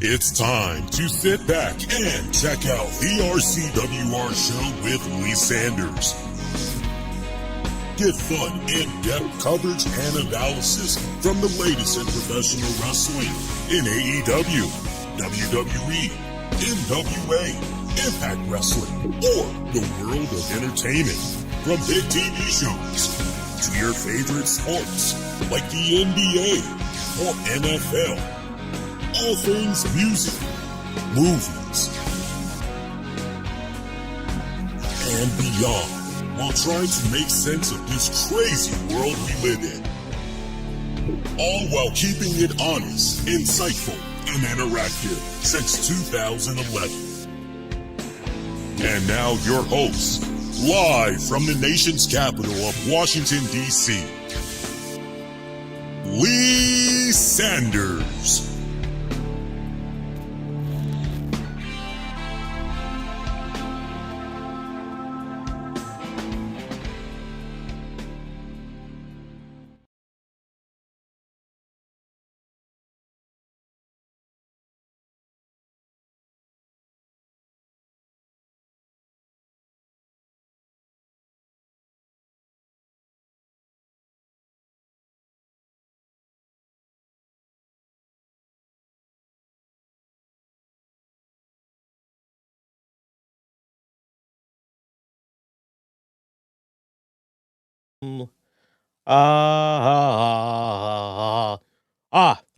It's time to sit back and check out the RCWR show with Lee Sanders. Get fun, in-depth coverage and analysis from the latest in professional wrestling in AEW, WWE, NWA, Impact Wrestling, or the world of entertainment. From hit TV shows to your favorite sports like the NBA or NFL. All things music, movies, and beyond, while trying to make sense of this crazy world we live in. All while keeping it honest, insightful, and interactive since 2011. And now your host, live from the nation's capital of Washington, D.C., Lee Sanders.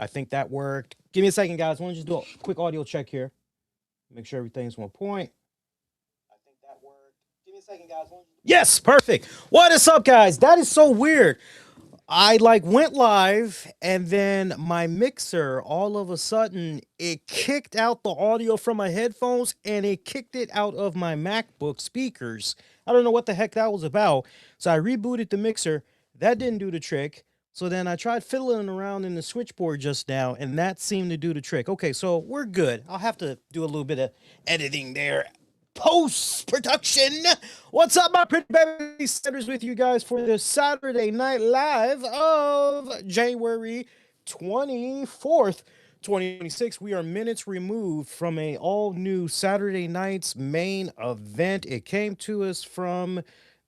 I think that worked. Give me a second, guys. I want to just do a quick audio check here. Make sure everything's on point. I think that worked. Give me a second, guys. Yes, perfect. What is up, guys? That is so weird. I went live and then my mixer, all of a sudden, it kicked out the audio from my headphones and it kicked it out of my MacBook speakers. I don't know what the heck that was about. So I rebooted the mixer. That didn't do the trick. So then I tried fiddling around in the switchboard just now, and that seemed to do the trick. Okay, so we're good. I'll have to do a little bit of editing there. Post-production. What's up, my pretty baby Sanders, with you guys for the Saturday Night Live of January 24th, 2026. We are minutes removed from a all-new Saturday night's main event. It came to us from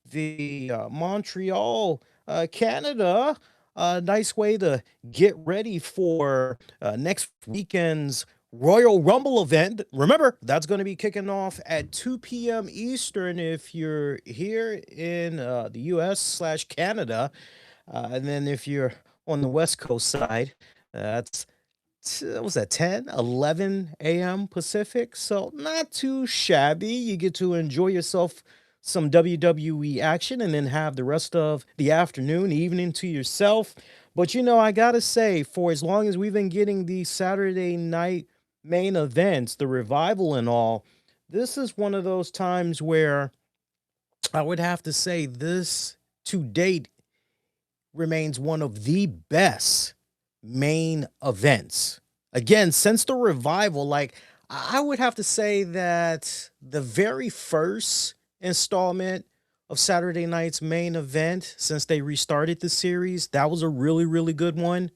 the Montreal, Canada. Nice way to get ready for next weekend's Royal Rumble event. Remember, that's going to be kicking off at 2 p.m. Eastern if you're here in the U.S./Canada. And then if you're on the West Coast side, that's, what was that, 10, 11 a.m. Pacific? So not too shabby. You get to enjoy yourself some WWE action and then have the rest of the afternoon, evening to yourself. But, I got to say, for as long as we've been getting these Saturday night main events, the revival and all, this is one of those times where I would have to say this to date remains one of the best main events. Again, since the revival, I would have to say that the very first installment of Saturday night's main event, since they restarted the series, that was a really, really good one.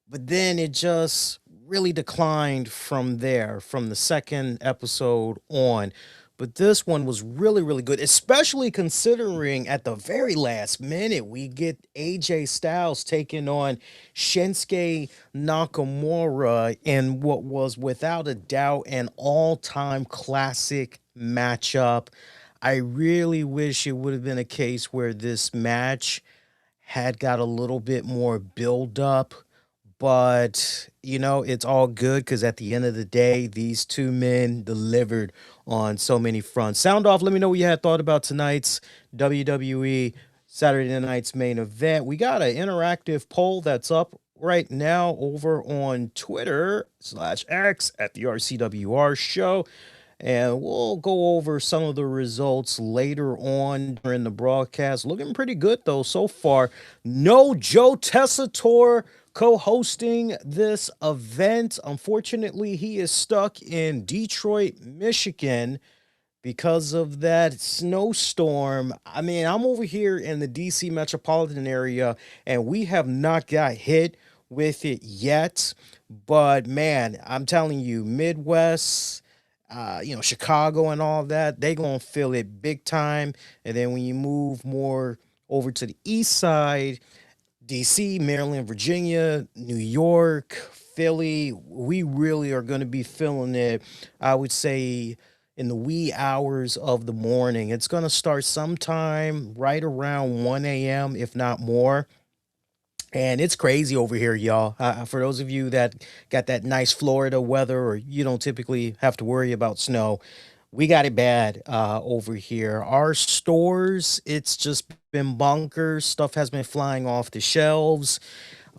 But then it just really declined from there, from the second episode on. But this one was really, really good, especially considering at the very last minute, we get AJ Styles taking on Shinsuke Nakamura in what was without a doubt an all-time classic matchup. I really wish it would have been a case where this match had got a little bit more build up, but it's all good because at the end of the day, these two men delivered on so many fronts. Sound off. Let me know what you had thought about tonight's WWE Saturday night's main event. We got an interactive poll that's up right now over on Twitter/X at the RCWR show. And we'll go over some of the results later on during the broadcast. Looking pretty good, though, so far. No Joe Tessitore co-hosting this event. Unfortunately, he is stuck in Detroit, Michigan because of that snowstorm. I mean, I'm over here in the DC metropolitan area, and we have not got hit with it yet. But man, I'm telling you, Midwest, Chicago and all that, they gonna feel it big time. And then when you move more over to the east side, DC, Maryland, Virginia, New York, Philly, we really are gonna be feeling it. I would say in the wee hours of the morning. It's gonna start sometime right around 1 a.m., if not more. And it's crazy over here, y'all. For those of you that got that nice Florida weather or you don't typically have to worry about snow, we got it bad over here. Our stores, it's just been bunkers. Stuff has been flying off the shelves,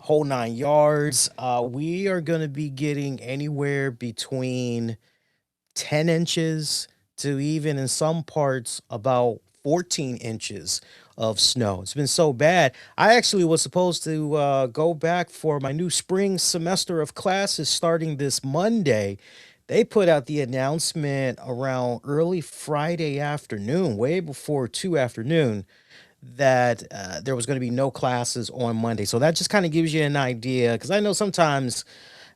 whole 9 yards. We are going to be getting anywhere between 10 inches to even in some parts about 14 inches of snow. It's been so bad. I actually was supposed to go back for my new spring semester of classes starting this Monday. They put out the announcement around early Friday afternoon, way before 2 afternoon, that there was going to be no classes on Monday. So that just kind of gives you an idea, because I know sometimes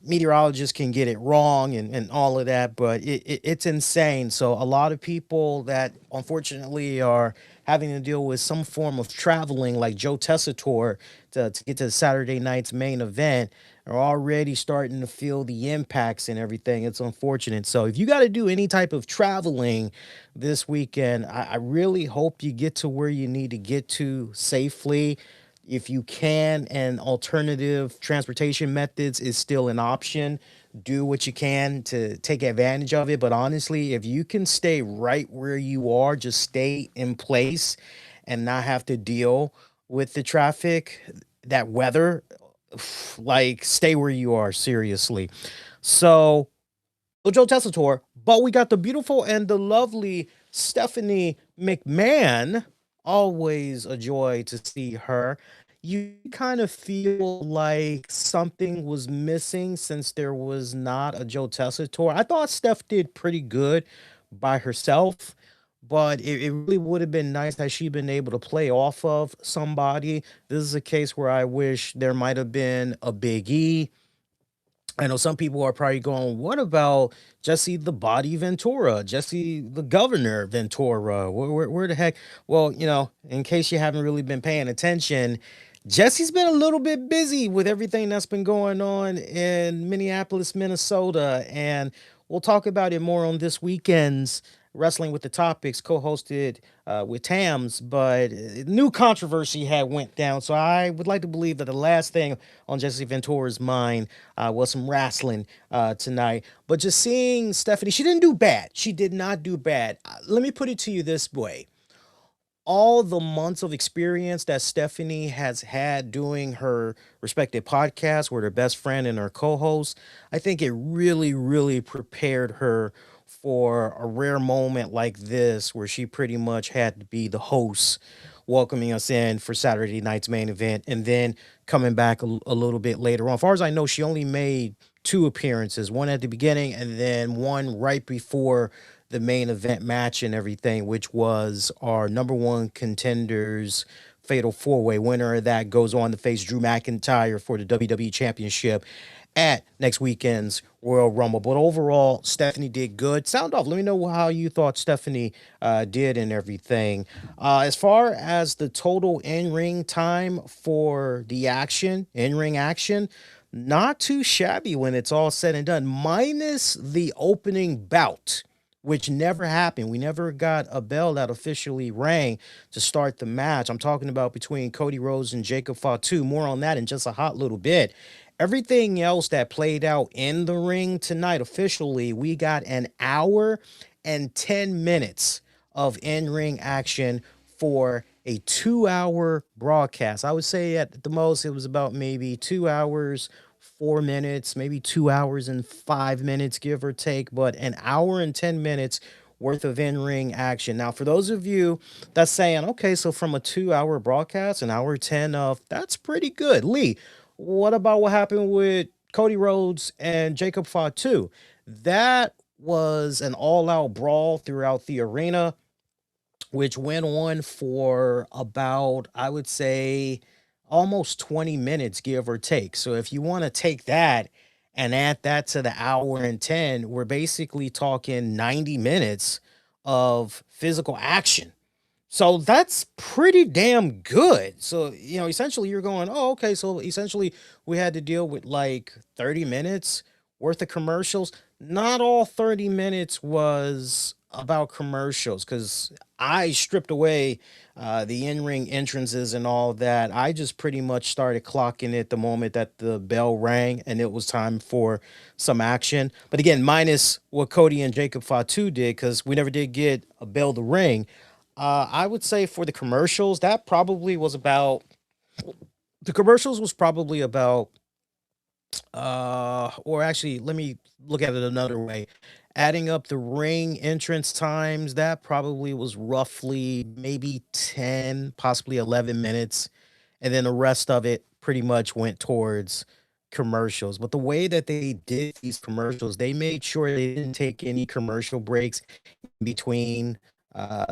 meteorologists can get it wrong and all of that, but it's insane. So a lot of people that unfortunately are having to deal with some form of traveling, like Joe Tessitore, to get to Saturday night's main event, are already starting to feel the impacts and everything. It's unfortunate. So if you got to do any type of traveling this weekend, I really hope you get to where you need to get to safely. If you can, and alternative transportation methods is still an option, do what you can to take advantage of it. But honestly, if you can stay right where you are, just stay in place and not have to deal with the traffic, that weather, like stay where you are, seriously. So Joe Tessitore, but we got the beautiful and the lovely Stephanie McMahon. Always a joy to see her. You kind of feel like something was missing since there was not a Joe Tessitore. I thought Steph did pretty good by herself, but it really would have been nice had she been able to play off of somebody. This is a case where I wish there might have been a Big E. I know some people are probably going, what about Jesse the Body Ventura, Jesse the Governor Ventura? Where the heck? Well, in case you haven't really been paying attention, Jesse's been a little bit busy with everything that's been going on in Minneapolis, Minnesota. And we'll talk about it more on this weekend's Wrestling with the Topics, co-hosted with Tams. But new controversy had went down. So I would like to believe that the last thing on Jesse Ventura's mind was some wrestling tonight. But just seeing Stephanie, she didn't do bad. She did not do bad. Let me put it to you this way. All the months of experience that Stephanie has had doing her respective podcasts with her best friend and her co-host, I think it really, really prepared her for a rare moment like this, where she pretty much had to be the host, welcoming us in for Saturday night's main event, and then coming back a little bit later on. As far as I know, she only made two appearances, one at the beginning and then one right before the main event match and everything, which was our number one contenders fatal four-way. Winner of that goes on to face Drew McIntyre for the WWE Championship at next weekend's Royal Rumble. But overall, Stephanie did good. Sound off. Let me know how you thought Stephanie did and everything. As far as the total in-ring time for the action, in-ring action, not too shabby when it's all said and done, minus the opening bout, which never happened. We never got a bell that officially rang to start the match. I'm talking about between Cody Rhodes and Jacob Fatu. More on that in just a hot little bit. Everything else that played out in the ring tonight, officially, we got an hour and 10 minutes of in-ring action for a 2-hour broadcast. I would say at the most it was about maybe 2 hours, 4 minutes, maybe 2 hours and 5 minutes, give or take, but an hour and 10 minutes worth of in-ring action. Now, for those of you that's saying, okay, so from a 2-hour broadcast, an hour 10 of, that's pretty good. Lee, what about what happened with Cody Rhodes and Jacob Fatu? That was an all-out brawl throughout the arena, which went on for about, I would say, almost 20 minutes, give or take. So if you want to take that and add that to the hour and 10, we're basically talking 90 minutes of physical action. So that's pretty damn good. So, essentially you're going, oh, okay. So essentially we had to deal with like 30 minutes worth of commercials. Not all 30 minutes was about commercials because I stripped away the in ring entrances and all that. I just pretty much started clocking it the moment that the bell rang and it was time for some action. But again, minus what Cody and Jacob Fatu did because we never did get a bell to ring. I would say for the commercials, that probably was about the commercials was probably about or actually let me look at it another way. Adding up the ring entrance times, that probably was roughly maybe 10, possibly 11 minutes. And then the rest of it pretty much went towards commercials. But the way that they did these commercials, they made sure they didn't take any commercial breaks between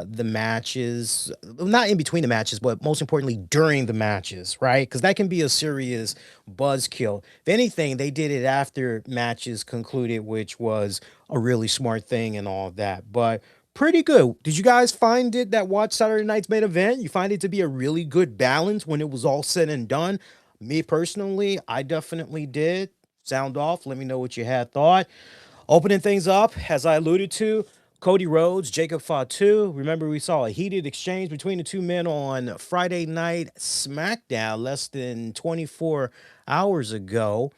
the matches, not in between the matches, but most importantly during the matches, right? Because that can be a serious buzzkill. If anything, they did it after matches concluded, which was a really smart thing and all of that. But pretty good. Did you guys find it that watch Saturday night's main event? You find it to be a really good balance when it was all said and done? Me personally, I definitely did. Sound off. Let me know what you had thought. Opening things up, as I alluded to, Cody Rhodes, Jacob Fatu. Remember, we saw a heated exchange between the two men on Friday Night SmackDown less than 24 hours ago.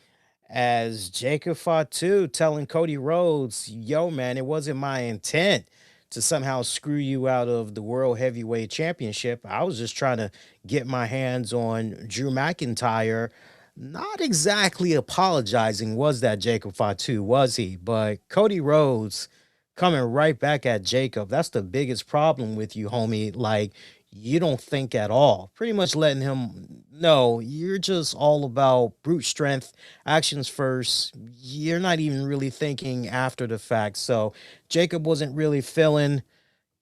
As Jacob Fatu telling Cody Rhodes, yo, man, it wasn't my intent to somehow screw you out of the World Heavyweight Championship. I was just trying to get my hands on Drew McIntyre. Not exactly apologizing, was that Jacob Fatu, was he? But Cody Rhodes coming right back at Jacob. That's the biggest problem with you, homie. Like, you don't think at all. Pretty much letting him know you're just all about brute strength, actions first. You're not even really thinking after the fact. So Jacob wasn't really feeling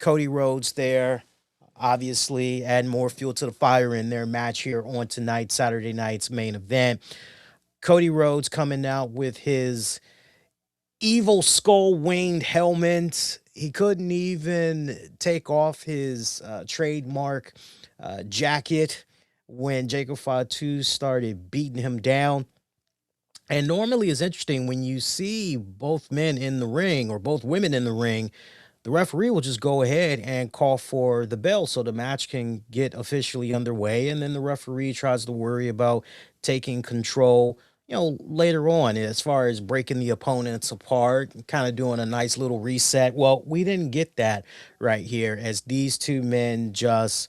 Cody Rhodes there. Obviously, add more fuel to the fire in their match here on tonight, Saturday night's main event. Cody Rhodes coming out with his evil skull winged helmet. He couldn't even take off his trademark jacket when Jacob Fatu started beating him down. And normally it's interesting when you see both men in the ring or both women in the ring, the referee will just go ahead and call for the bell so the match can get officially underway. And then the referee tries to worry about taking control, later on as far as breaking the opponents apart, kind of doing a nice little reset. Well, we didn't get that right here as these two men just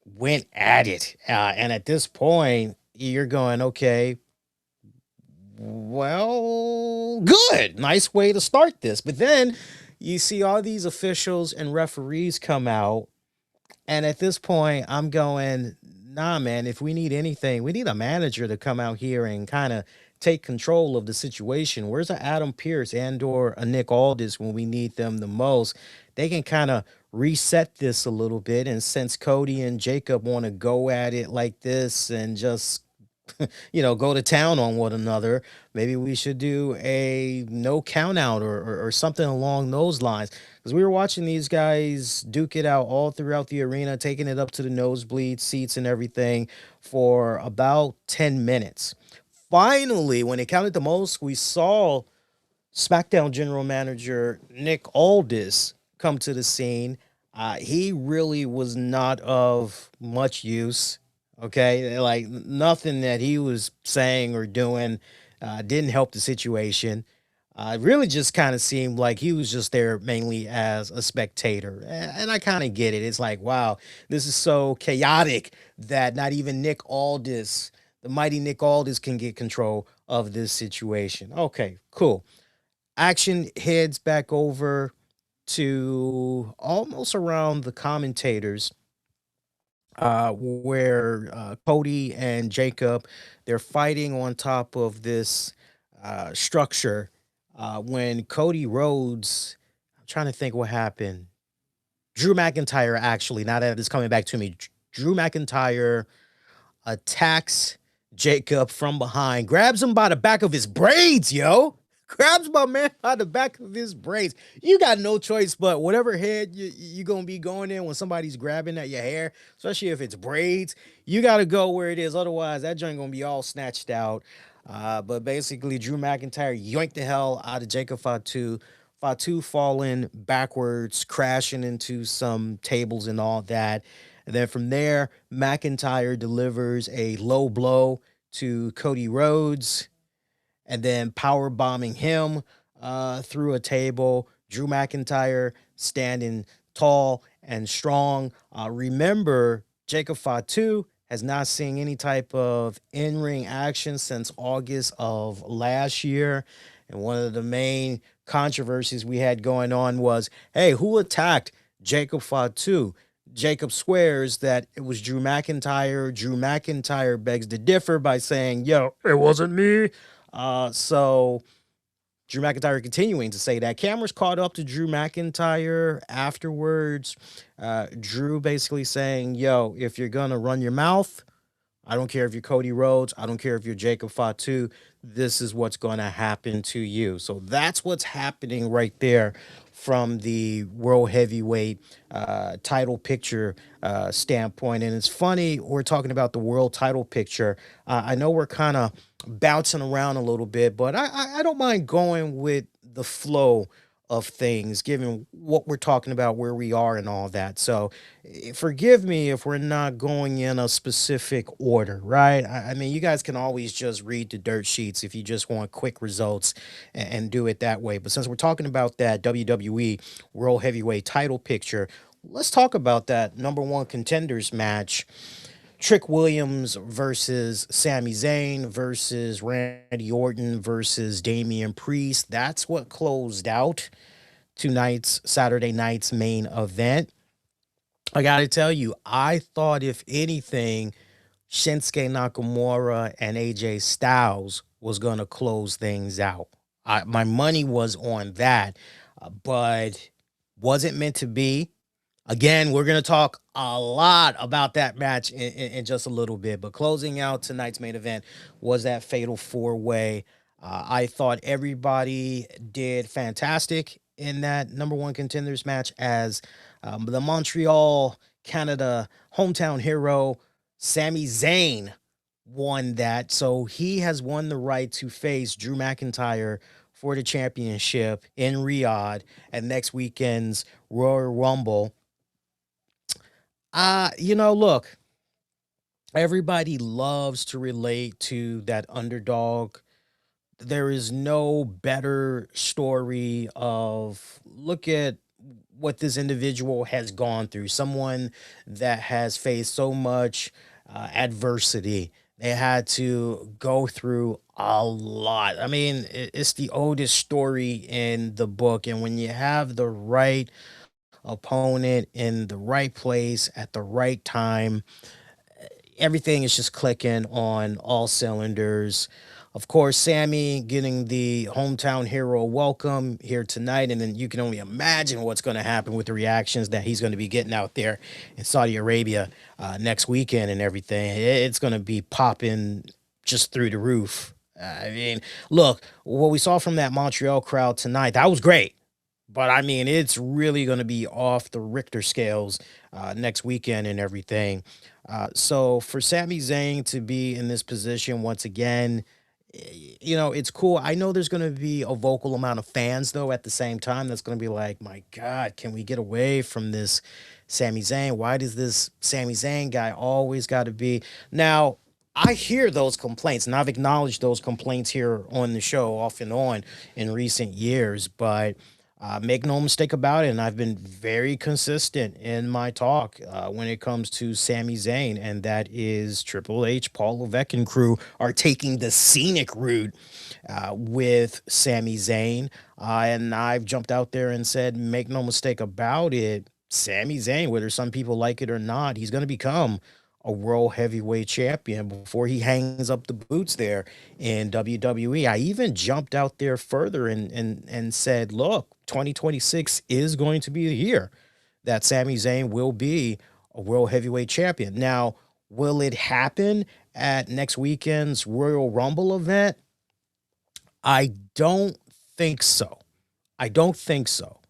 went at it. And at this point, you're going, okay, well, good. Nice way to start this. But then you see all these officials and referees come out. And at this point, I'm going, nah, man, if we need anything, we need a manager to come out here and kind of take control of the situation. Where's a Adam Pearce and or a Nick Aldis when we need them the most? They can kind of reset this a little bit. And since Cody and Jacob want to go at it like this and just go to town on one another. Maybe we should do a no count out or something along those lines. Because we were watching these guys duke it out all throughout the arena, taking it up to the nosebleed seats and everything for about 10 minutes. Finally, when it counted the most, we saw SmackDown General Manager Nick Aldis come to the scene. He really was not of much use. Okay, like nothing that he was saying or doing didn't help the situation. It really just kind of seemed like he was just there mainly as a spectator. And I kind of get it. It's like, wow, this is so chaotic that not even Nick Aldis, the mighty Nick Aldis, can get control of this situation. Okay, cool. Action heads back over to almost around the commentators where Cody and Jacob, they're fighting on top of this structure. When Cody Rhodes, I'm trying to think what happened. Drew McIntyre, actually, now that it's coming back to me, Drew McIntyre attacks Jacob from behind, grabs him by the back of his braids, yo. Grabs my man by the back of his braids. You got no choice but whatever head you going to be going in when somebody's grabbing at your hair, especially if it's braids, you got to go where it is. Otherwise, that joint going to be all snatched out. But basically, Drew McIntyre yoinked the hell out of Jacob Fatu. Fatu falling backwards, crashing into some tables and all that. And then from there, McIntyre delivers a low blow to Cody Rhodes and then power bombing him through a table. Drew McIntyre standing tall and strong. Remember, Jacob Fatu has not seen any type of in-ring action since August of last year. And one of the main controversies we had going on was, hey, who attacked Jacob Fatu? Jacob swears that it was Drew McIntyre. Drew McIntyre begs to differ by saying, yo, it wasn't me. So Drew McIntyre continuing to say that. Cameras caught up to Drew McIntyre afterwards. Drew basically saying, yo, if you're going to run your mouth, I don't care if you're Cody Rhodes. I don't care if you're Jacob Fatu. This is what's going to happen to you. So that's what's happening right there from the World Heavyweight title picture standpoint. And it's funny, we're talking about the world title picture. I know we're kind of bouncing around a little bit, but I don't mind going with the flow of things, given what we're talking about, where we are and all that. So forgive me if we're not going in a specific order, right? I mean, you guys can always just read the dirt sheets if you just want quick results and do it that way. But since we're talking about that WWE World Heavyweight title picture, let's talk about that number one contenders match. Trick Williams versus Sami Zayn versus Randy Orton versus Damian Priest. That's what closed out Saturday night's main event. I got to tell you, I thought if anything, Shinsuke Nakamura and AJ Styles was going to close things out. My money was on that, but wasn't meant to be. Again, we're going to talk a lot about that match in just a little bit, but closing out tonight's main event was that fatal four-way. I thought everybody did fantastic in that number one contenders match as the Montreal, Canada hometown hero, Sami Zayn, won that. So he has won the right to face Drew McIntyre for the championship in Riyadh at next weekend's Royal Rumble. Look, everybody loves to relate to that underdog. There is no better story of look at what this individual has gone through. Someone that has faced so much adversity. They had to go through a lot. I mean, it's the oldest story in the book. And when you have the right opponent in the right place at the right time, everything is just clicking on all cylinders. Of course, Sami getting the hometown hero welcome here tonight, and then you can only imagine what's going to happen with the reactions that he's going to be getting out there in Saudi Arabia next weekend and everything. It's going to be popping just through the roof. I mean, look, what we saw from that Montreal crowd tonight, that was great. But, I mean, it's really going to be off the Richter scales next weekend and everything. So for Sami Zayn to be in this position once again, it's cool. I know there's going to be a vocal amount of fans, though, at the same time. That's going to be like, my God, can we get away from this Sami Zayn? Why does this Sami Zayn guy always got to be? Now, I hear those complaints, and I've acknowledged those complaints here on the show off and on in recent years, but make no mistake about it, and I've been very consistent in my talk when it comes to Sami Zayn, and that is Triple H, Paul Levesque, and crew are taking the scenic route with Sami Zayn, and I've jumped out there and said, make no mistake about it, Sami Zayn, whether some people like it or not, he's going to become a world heavyweight champion before he hangs up the boots there in WWE. I even jumped out there further and said, look, 2026 is going to be the year that Sami Zayn will be a world heavyweight champion. Now, Will it happen at next weekend's Royal Rumble event? I don't think so. I don't think so.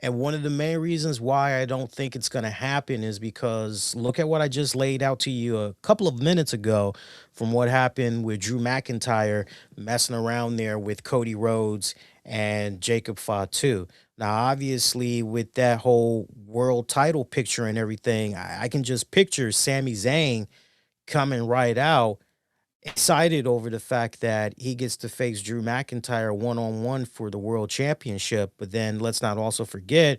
And one of the main reasons why I don't think it's going to happen is because look at what I just laid out to you a couple of minutes ago from what happened with Drew McIntyre messing around there with Cody Rhodes and Jacob Fatu. Now, obviously, with that whole world title picture and everything, I can just picture Sami Zayn coming right out excited over the fact that he gets to face Drew McIntyre one on one for the world championship. But then let's not also forget,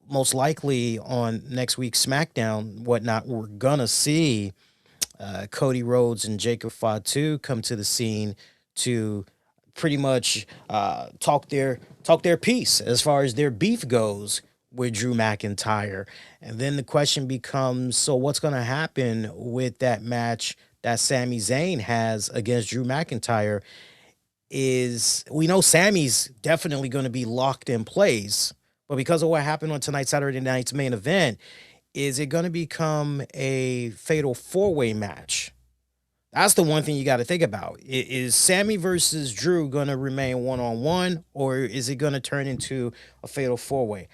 most likely on next week's SmackDown, whatnot, we're gonna see Cody Rhodes and Jacob Fatu come to the scene to pretty much talk their piece as far as their beef goes with Drew McIntyre. And then the question becomes, so what's going to happen with that match that Sami Zayn has against Drew McIntyre? Is we know Sammy's definitely going to be locked in place, but because of what happened on tonight's Saturday night's main event, is it going to become a fatal four-way match? That's the one thing you got to think about. Is Sammy versus Drew going to remain one-on-one, or is it going to turn into a fatal four-way?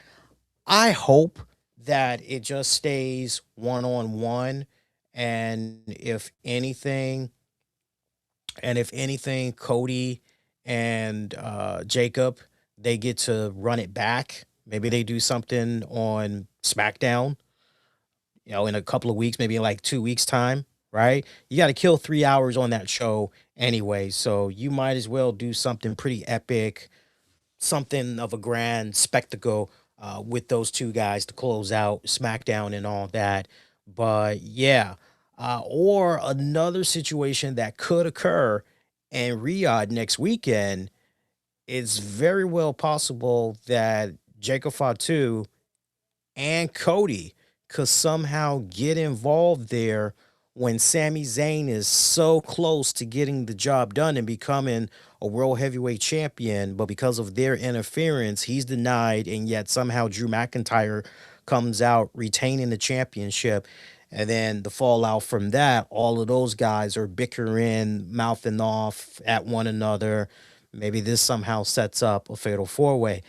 I hope that it just stays one-on-one, and if anything, Cody and Jacob, they get to run it back. Maybe they do something on SmackDown, in a couple of weeks, maybe in like 2 weeks' time, right? You got to kill 3 hours on that show anyway, so you might as well do something pretty epic, something of a grand spectacle with those two guys to close out SmackDown and all that. But yeah, or another situation that could occur in Riyadh next weekend, it's very well possible that Jacob Fatu and Cody could somehow get involved there when Sami Zayn is so close to getting the job done and becoming a world heavyweight champion, but because of their interference, he's denied, and yet somehow Drew McIntyre comes out retaining the championship. And then the fallout from that, all of those guys are bickering, mouthing off at one another. Maybe this somehow sets up a fatal four way.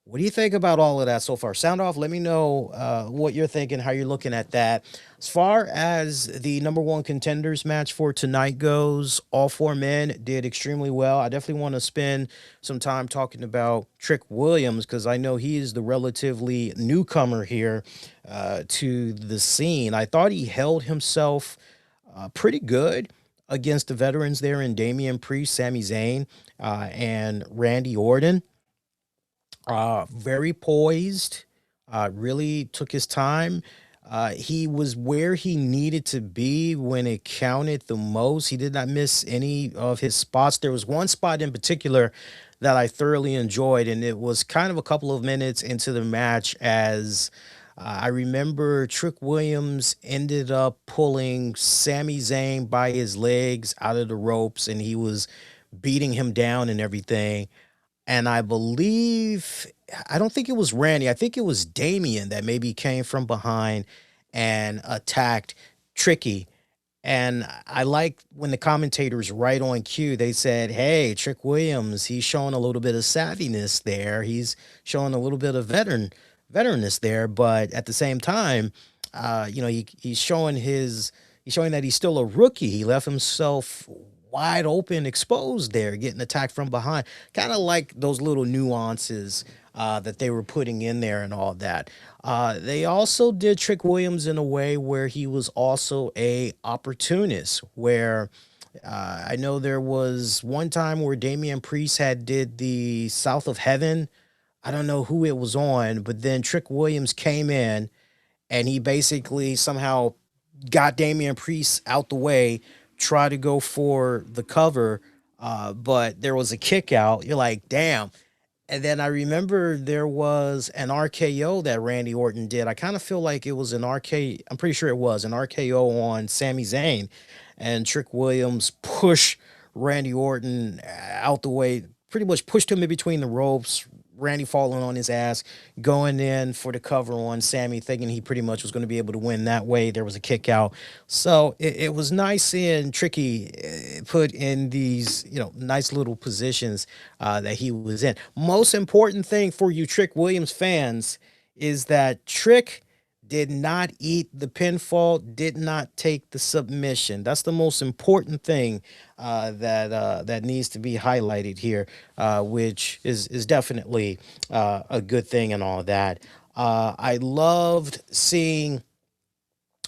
What do you think about all of that so far? Sound off. Let me know what you're thinking, how you're looking at that. As far as the number one contenders match for tonight goes, all four men did extremely well. I definitely want to spend some time talking about Trick Williams because I know he is the relatively newcomer here to the scene. I thought he held himself pretty good against the veterans there in Damian Priest, Sami Zayn, and Randy Orton. Very poised, really took his time. He was where he needed to be when it counted the most. He did not miss any of his spots. There was one spot in particular that I thoroughly enjoyed, and it was kind of a couple of minutes into the match as I remember Trick Williams ended up pulling Sami Zayn by his legs out of the ropes, and he was beating him down and everything. And I don't think it was Randy. I think it was Damian that maybe came from behind and attacked Tricky. And I like when the commentators right on cue, they said, hey, Trick Williams, he's showing a little bit of savviness there. He's showing a little bit of veteranness there. But at the same time, he's showing that he's still a rookie. He left himself wide open, exposed there, getting attacked from behind. Kind of like those little nuances that they were putting in there and all that. They also did Trick Williams in a way where he was also a opportunist, where I know there was one time where Damian Priest had did the South of Heaven. I don't know who it was on, but then Trick Williams came in and he basically somehow got Damian Priest out the way, tried to go for the cover, but there was a kick out. You're like, damn. And then I remember there was an RKO that Randy Orton did. I kind of feel like it was I'm pretty sure it was an RKO on Sami Zayn. And Trick Williams pushed Randy Orton out the way, pretty much pushed him in between the ropes, Randy falling on his ass, going in for the cover on Sami, thinking he pretty much was going to be able to win that way. There was a kick out. So it was nice seeing Tricky put in these, nice little positions that he was in. Most important thing for you Trick Williams fans is that Trick did not eat the pinfall, did not take the submission. That's the most important thing that needs to be highlighted here, which is definitely a good thing and all that. I loved seeing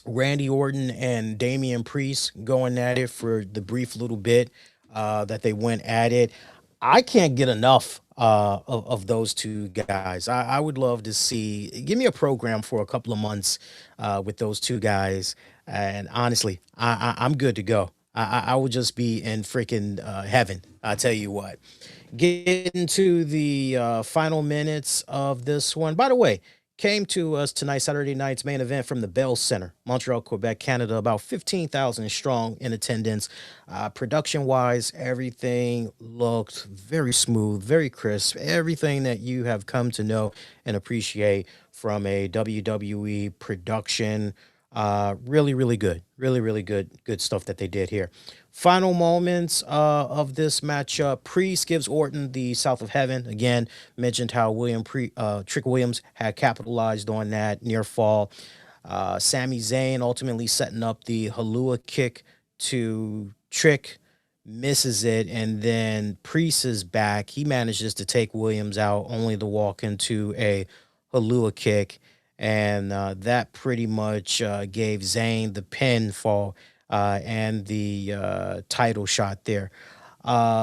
Randy Orton and Damian Priest going at it for the brief little bit that they went at it. I can't get enough of those two guys. I would love to see, give me a program for a couple of months with those two guys. And honestly, I'm good to go. I would just be in freaking heaven. I tell you what. Getting to the final minutes of this one. By the way, came to us tonight, Saturday night's main event from the Bell Center, Montreal, Quebec, Canada, about 15,000 strong in attendance. Production-wise, everything looked very smooth, very crisp, everything that you have come to know and appreciate from a WWE production. Really, really good. Really, really good stuff that they did here. Final moments of this matchup. Priest gives Orton the South of Heaven. Again, mentioned how Trick Williams had capitalized on that near fall. Sami Zayn ultimately setting up the Halua kick to Trick, misses it, and then Priest is back. He manages to take Williams out, only to walk into a Halua kick. And that pretty much gave Zayn the pinfall and the title shot there.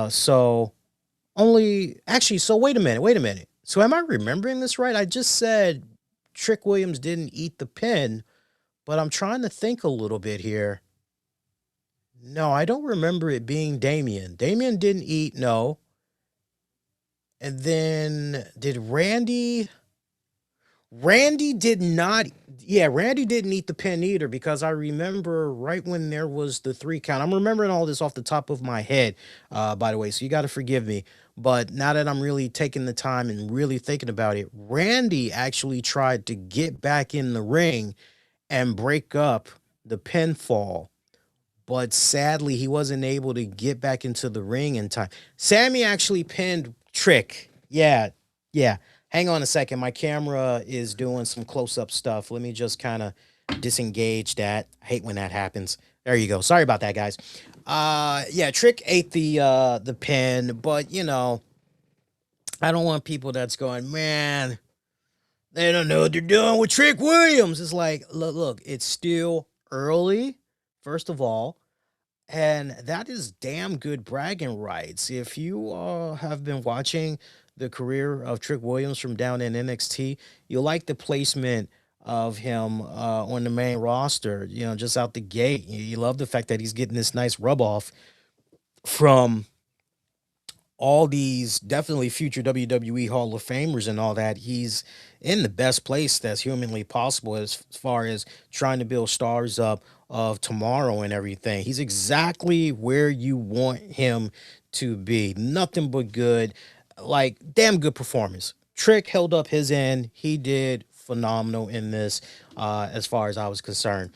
So wait a minute. So am I remembering this right? I just said Trick Williams didn't eat the pin, but I'm trying to think a little bit here. No, I don't remember it being Damian. Damian didn't eat, no. And then did Randy did not. Yeah, Randy didn't eat the pin either, because I remember right when there was the 3 count. I'm remembering all this off the top of my head, by the way, so you got to forgive me. But now that I'm really taking the time and really thinking about it, Randy actually tried to get back in the ring and break up the pinfall, but sadly he wasn't able to get back into the ring in time. Sami actually pinned Trick. Yeah. Hang on a second. My camera is doing some close-up stuff. Let me just kind of disengage that. I hate when that happens. There you go. Sorry about that, guys. Yeah, Trick ate the pin, but I don't want people that's going, man, they don't know what they're doing with Trick Williams. It's like, look, it's still early, first of all. And that is damn good bragging rights. If you have been watching the career of Trick Williams from down in NXT, you like the placement of him on the main roster, just out the gate. You love the fact that he's getting this nice rub off from all these definitely future WWE Hall of Famers and all that. He's in the best place that's humanly possible as far as trying to build stars up of tomorrow and everything. He's exactly where you want him to be. Nothing but good, like damn good performance. Trick held up his end. He did phenomenal in this as far as I was concerned.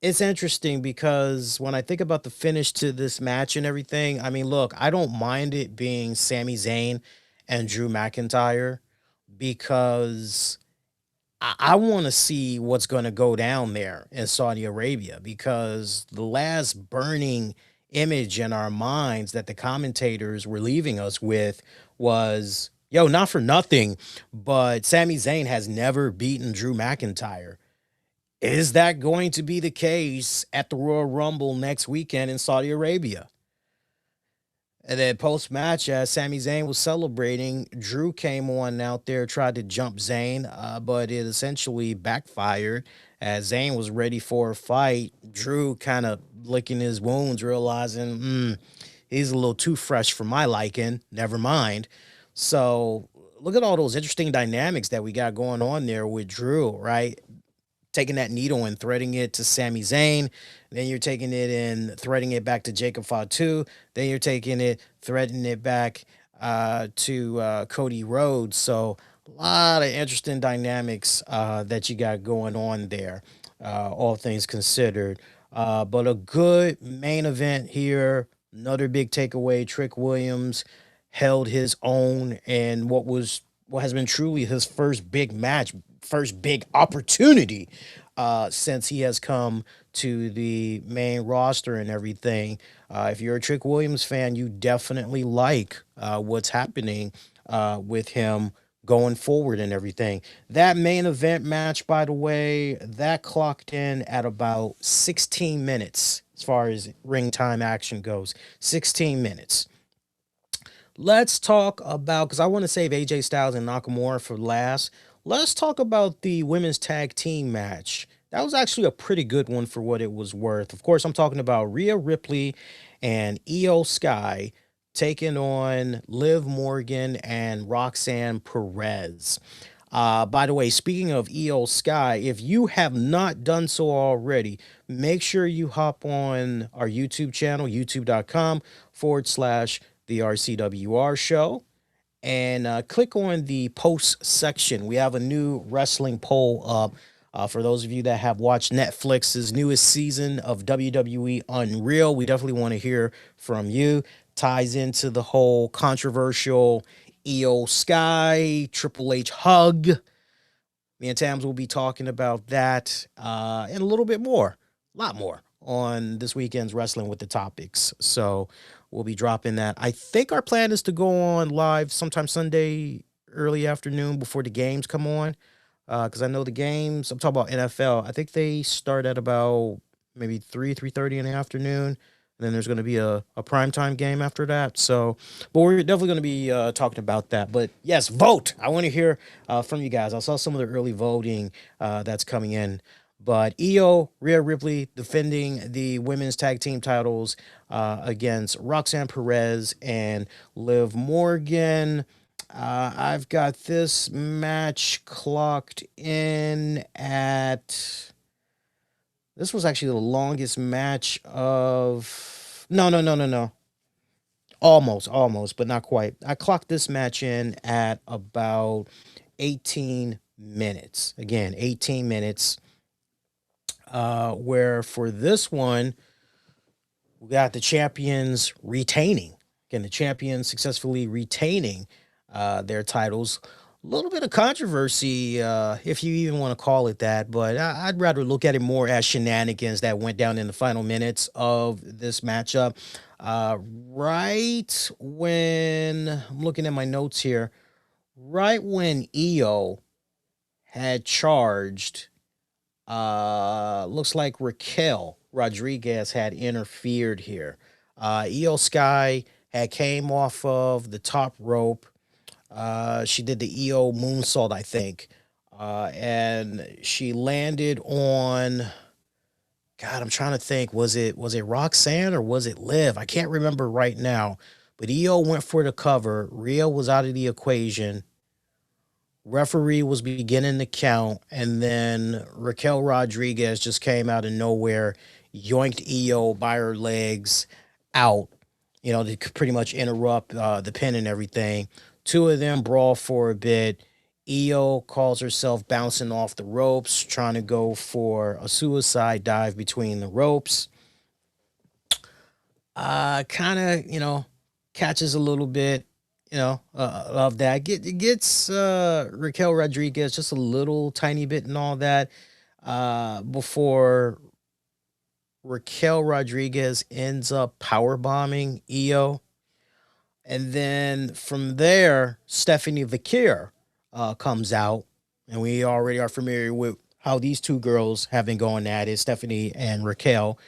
It's interesting because when I think about the finish to this match and everything, I mean, look, I don't mind it being Sami Zayn and Drew McIntyre, because I want to see what's going to go down there in Saudi Arabia, because the last burning image in our minds that the commentators were leaving us with was, yo, not for nothing, but Sami Zayn has never beaten Drew McIntyre. Is that going to be the case at the Royal Rumble next weekend in Saudi Arabia? And then post-match, as Sami Zayn was celebrating, Drew came on out there, tried to jump Zayn, but it essentially backfired. As Zayn was ready for a fight, Drew kind of licking his wounds, realizing, he's a little too fresh for my liking. Never mind. So look at all those interesting dynamics that we got going on there with Drew, right? Taking that needle and threading it to Sami Zayn. Then you're taking it and threading it back to Jacob Fatu. Then you're taking it, threading it back to Cody Rhodes. So a lot of interesting dynamics that you got going on there, all things considered. But a good main event here. Another big takeaway. Trick Williams held his own in what has been truly his first big match, first big opportunity since he has come to the main roster and everything. If you're a Trick Williams fan, you definitely like what's happening with him going forward and everything. That main event match, by the way, that clocked in at about 16 minutes as far as ring time action goes. 16 minutes. Let's talk about, because I want to save AJ Styles and Nakamura for last. Let's talk about the women's tag team match. That was actually a pretty good one for what it was worth. Of course, I'm talking about Rhea Ripley and Io Sky taking on Liv Morgan and Roxanne Perez. By the way, speaking of Io Sky, if you have not done so already, make sure you hop on our YouTube channel, youtube.com/, the RCWR show, and click on the post section. We have a new wrestling poll up. For those of you that have watched Netflix's newest season of WWE Unreal, we definitely want to hear from you. Ties into the whole controversial Io Sky Triple H hug. Me and Tams will be talking about that and a little bit more, a lot more on this weekend's Wrestling with the Topics. So we'll be dropping that. I think our plan is to go on live sometime Sunday early afternoon before the games come on. Because I know the games, I'm talking about NFL, I think they start at about maybe 3:30 in the afternoon. And then there's going to be a primetime game after that. So, but we're definitely going to be talking about that. But yes, vote. I want to hear from you guys. I saw some of the early voting that's coming in. But Rhea Ripley defending the women's tag team titles against Roxanne Perez and Liv Morgan. I've got this match clocked in at... This was actually the longest match of... No. Almost, but not quite. I clocked this match in at about 18 minutes. Again, 18 minutes. Where for this one, we got the champions retaining. Again, the champions successfully retaining their titles. A little bit of controversy, if you even want to call it that, but I'd rather look at it more as shenanigans that went down in the final minutes of this matchup. Right when I'm looking at my notes here, right when Io had charged, looks like Raquel Rodriguez had interfered here. Io Sky had came off of the top rope. She did the EO moonsault, I think. And she landed on... God, I'm trying to think. Was it Roxanne or was it Liv? I can't remember right now. But EO went for the cover. Rhea was out of the equation. Referee was beginning to count. And then Raquel Rodriguez just came out of nowhere, yoinked EO by her legs out, to pretty much interrupt the pin and everything. Two of them brawl for a bit. Io calls herself bouncing off the ropes, trying to go for a suicide dive between the ropes. Kind of, catches a little bit, of that. Gets Raquel Rodriguez just a little tiny bit and all that before Raquel Rodriguez ends up powerbombing Io. And then from there, Stephanie Vaquer comes out. And we already are familiar with how these two girls have been going at it, Stephanie and Raquel.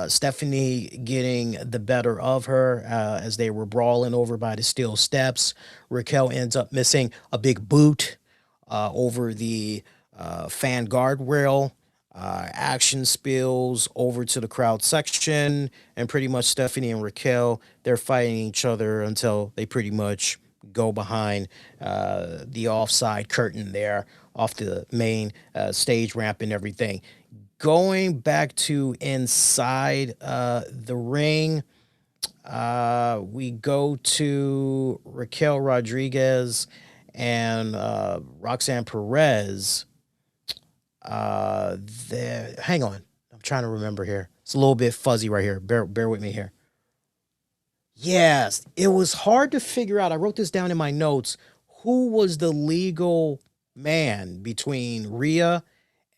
Stephanie getting the better of her as they were brawling over by the steel steps. Raquel ends up missing a big boot over the fan guardrail. Action spills over to the crowd section, and pretty much Stephanie and Raquel, they're fighting each other until they pretty much go behind the offside curtain there off the main stage ramp and everything. Going back to inside the ring, We go to Raquel Rodriguez and Roxanne Perez. Hang on. I'm trying to remember here. It's a little bit fuzzy right here. Bear with me here. Yes, it was hard to figure out. I wrote this down in my notes. Who was the legal man between Rhea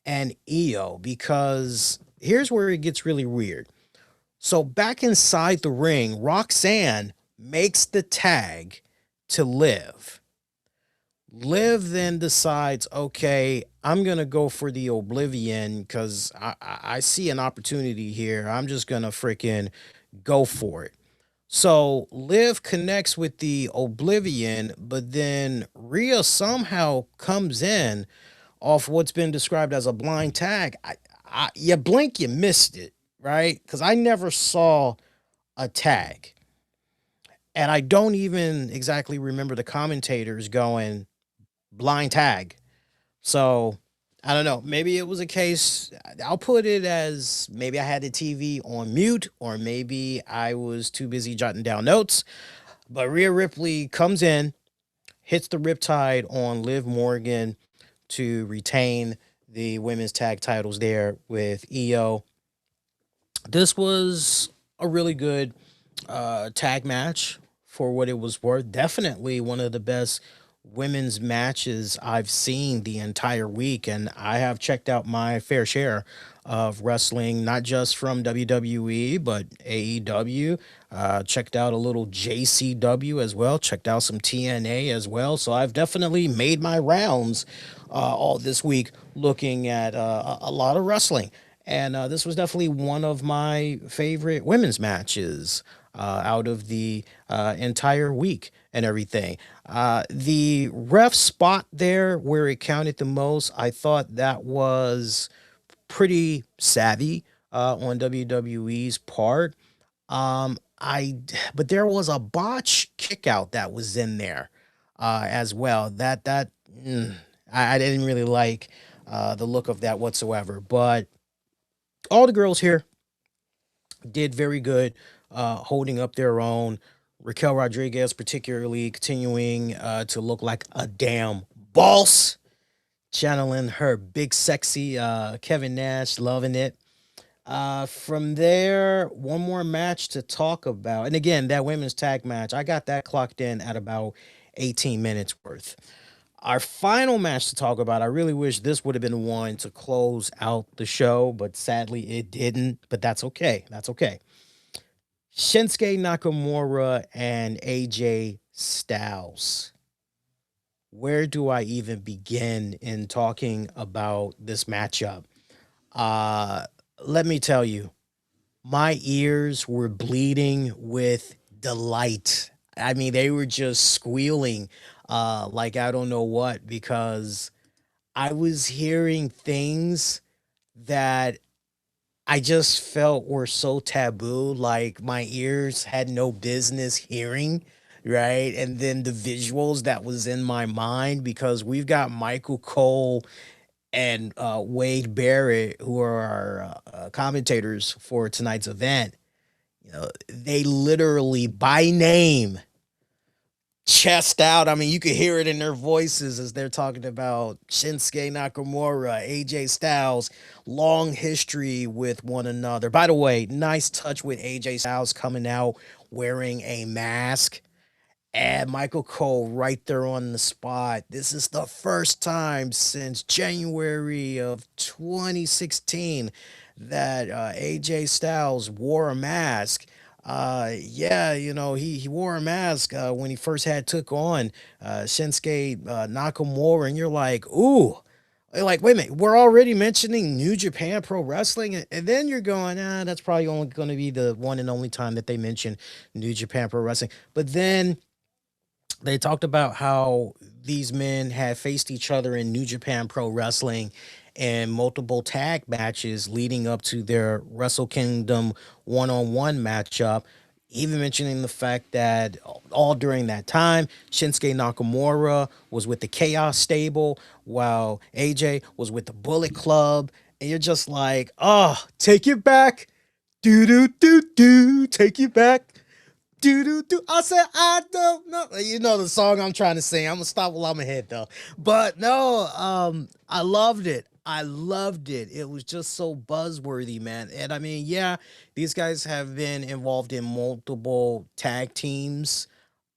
and Io? Because here's where it gets really weird. So back inside the ring, Roxanne makes the tag to Liv. Liv then decides, okay, I'm going to go for the Oblivion because I see an opportunity here. I'm just going to freaking go for it. So Liv connects with the Oblivion, but then Rhea somehow comes in off what's been described as a blind tag. You blink, you missed it, right? Because I never saw a tag. And I don't even exactly remember the commentators going blind tag. So I don't know. Maybe it was a case. I'll put it as maybe I had the TV on mute, or maybe I was too busy jotting down notes. But Rhea Ripley comes in, hits the riptide on Liv Morgan to retain the women's tag titles there with Io. This was a really good tag match for what it was worth. Definitely one of the best women's matches I've seen the entire week, and I have checked out my fair share of wrestling, not just from WWE but AEW. Checked out a little JCW as well. Checked out some TNA as well. So I've definitely made my rounds all this week, looking at a lot of wrestling. And this was definitely one of my favorite women's matches out of the entire week and everything. The ref spot there where it counted the most, I thought that was pretty savvy on WWE's part. But there was a botch kick out that was in there as well. I didn't really like the look of that whatsoever. But all the girls here did very good, holding up their own. Raquel Rodriguez, particularly, continuing to look like a damn boss, channeling her big, sexy Kevin Nash, loving it. From there, one more match to talk about. And again, that women's tag match, I got that clocked in at about 18 minutes worth. Our final match to talk about, I really wish this would have been one to close out the show, but sadly it didn't. But that's okay. That's okay. Shinsuke Nakamura and AJ Styles. Where do I even begin in talking about this matchup? Uh, Let me tell you, my ears were bleeding with delight. I mean, they were just squealing like I don't know what, because I was hearing things that I just felt were so taboo, like my ears had no business hearing, right? And then the visuals that was in my mind, because we've got Michael Cole and Wade Barrett, who are our commentators for tonight's event. You know, they literally by name chest out. I mean, you could hear it in their voices as they're talking about Shinsuke Nakamura, AJ Styles, long history with one another. By the way, nice touch with AJ Styles coming out wearing a mask. And Michael Cole right there on the spot. This is the first time since January of 2016 that AJ Styles wore a mask. Yeah, you know, he wore a mask when he first had took on Shinsuke Nakamura, and you're like, ooh. Like, wait a minute, we're already mentioning New Japan Pro Wrestling, and then you're going, that's probably only going to be the one and only time that they mention New Japan Pro Wrestling. But then they talked about how these men had faced each other in New Japan Pro Wrestling and multiple tag matches leading up to their Wrestle Kingdom one-on-one matchup. Even mentioning the fact that all during that time, Shinsuke Nakamura was with the Chaos Stable while AJ was with the Bullet Club. And you're just like, oh, take it back. Do, do, do, do. Take it back. Do. I said, I don't know. You know the song I'm trying to sing. I'm gonna stop while I'm ahead though. But no, I loved it. I loved it. It was just so buzzworthy, man. And I mean, yeah, these guys have been involved in multiple tag teams.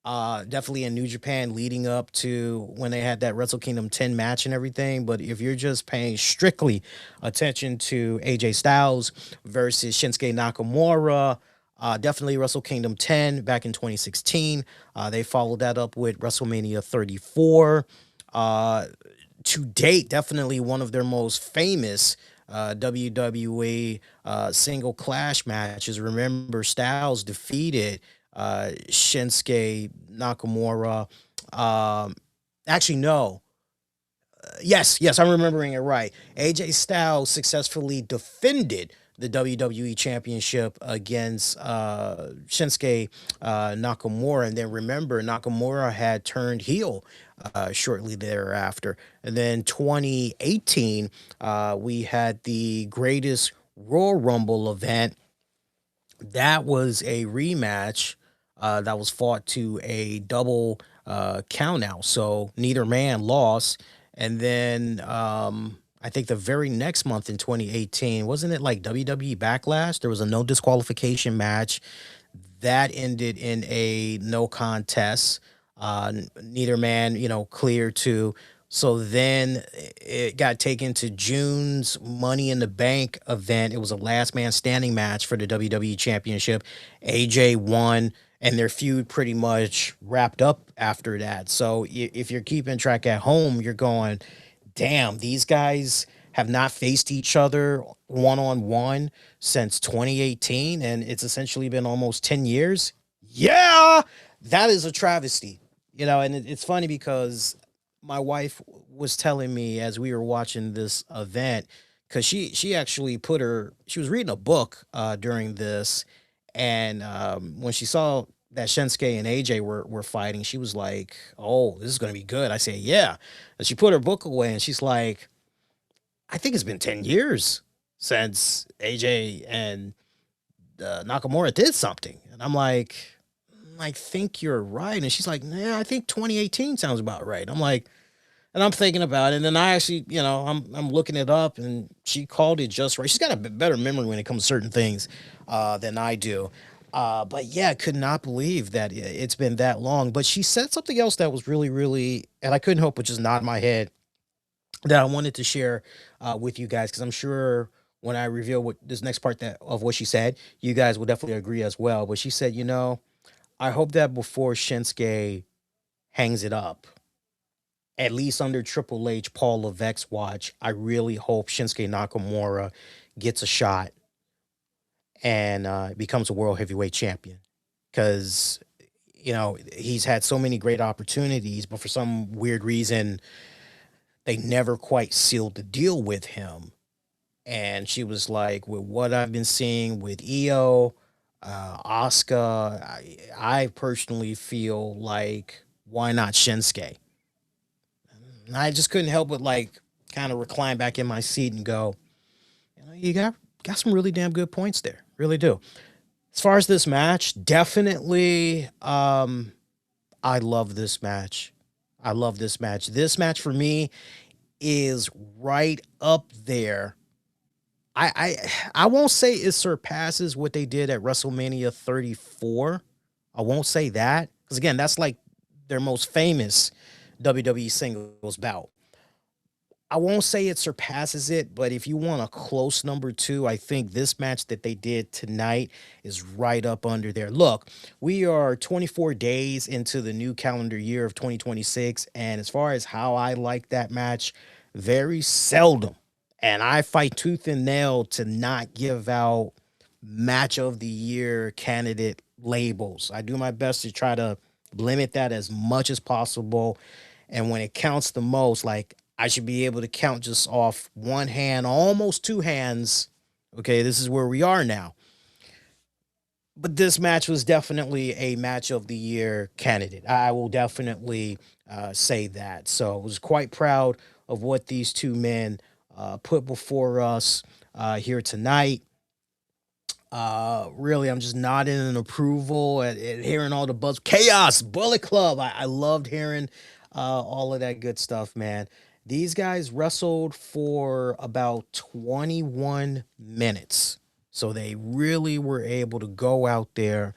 Definitely in New Japan leading up to when they had that Wrestle Kingdom 10 match and everything. But if you're just paying strictly attention to AJ Styles versus Shinsuke Nakamura, definitely Wrestle Kingdom 10 back in 2016. They followed that up with WrestleMania 34. To date, definitely one of their most famous WWE single clash matches. Remember, Styles defeated Shinsuke Nakamura. Um, actually, no. Yes, I'm remembering it right. AJ Styles successfully defended the WWE Championship against Shinsuke Nakamura. And then remember, Nakamura had turned heel shortly thereafter. And then 2018, we had the greatest Royal Rumble event. That was a rematch that was fought to a double count out. So neither man lost. And then I think the very next month in 2018, wasn't it like WWE Backlash? There was a no disqualification match that ended in a no contest. Neither man, cleared to. So then it got taken to June's Money in the Bank event. It was a last man standing match for the WWE Championship. AJ won, and their feud pretty much wrapped up after that. So if you're keeping track at home, you're going, damn, these guys have not faced each other one-on-one since 2018, and it's essentially been almost 10 years. Yeah, that is a travesty. And it's funny because my wife was telling me as we were watching this event, because she actually she was reading a book during this, and when she saw that Shinsuke and AJ were fighting, she was like, "Oh, this is gonna be good." I said, "Yeah," and she put her book away, and she's like, "I think it's been 10 years since AJ and Nakamura did something," and I'm like, "I think you're right," and she's like, "Yeah, I think 2018 sounds about right." I'm like. And I'm thinking about it, and then I actually, I'm looking it up, and she called it just right. She's got a better memory when it comes to certain things than I do. But yeah, I could not believe that it's been that long. But she said something else that was really, really, and I couldn't help but just nod my head that I wanted to share with you guys because I'm sure when I reveal what this next part of what she said, you guys will definitely agree as well. But she said, I hope that before Shinsuke hangs it up, at least under Triple H, Paul Levesque's watch, I really hope Shinsuke Nakamura gets a shot and becomes a world heavyweight champion. Because, he's had so many great opportunities, but for some weird reason, they never quite sealed the deal with him. And she was like, with what I've been seeing with Io, Asuka, I personally feel like, why not Shinsuke? I just couldn't help but kind of recline back in my seat and go, you got some really damn good points there. Really do. As far as this match, definitely I love this match. I love this match. This match for me is right up there. I won't say it surpasses what they did at WrestleMania 34. I won't say that. Because again, that's like their most famous WWE singles bout. I won't say it surpasses it, but if you want a close number two, I think this match that they did tonight is right up under there. Look, we are 24 days into the new calendar year of 2026, and as far as how I like that match, very seldom. And I fight tooth and nail to not give out match of the year candidate labels. I do my best to try to limit that as much as possible. And when it counts the most, I should be able to count just off one hand, almost two hands. Okay, this is where we are now. But this match was definitely a match of the year candidate. I will definitely say that. So I was quite proud of what these two men put before us here tonight. Really, I'm just nodding in approval at hearing all the buzz. Chaos, Bullet Club. I loved hearing all of that good stuff, man. These guys wrestled for about 21 minutes. So they really were able to go out there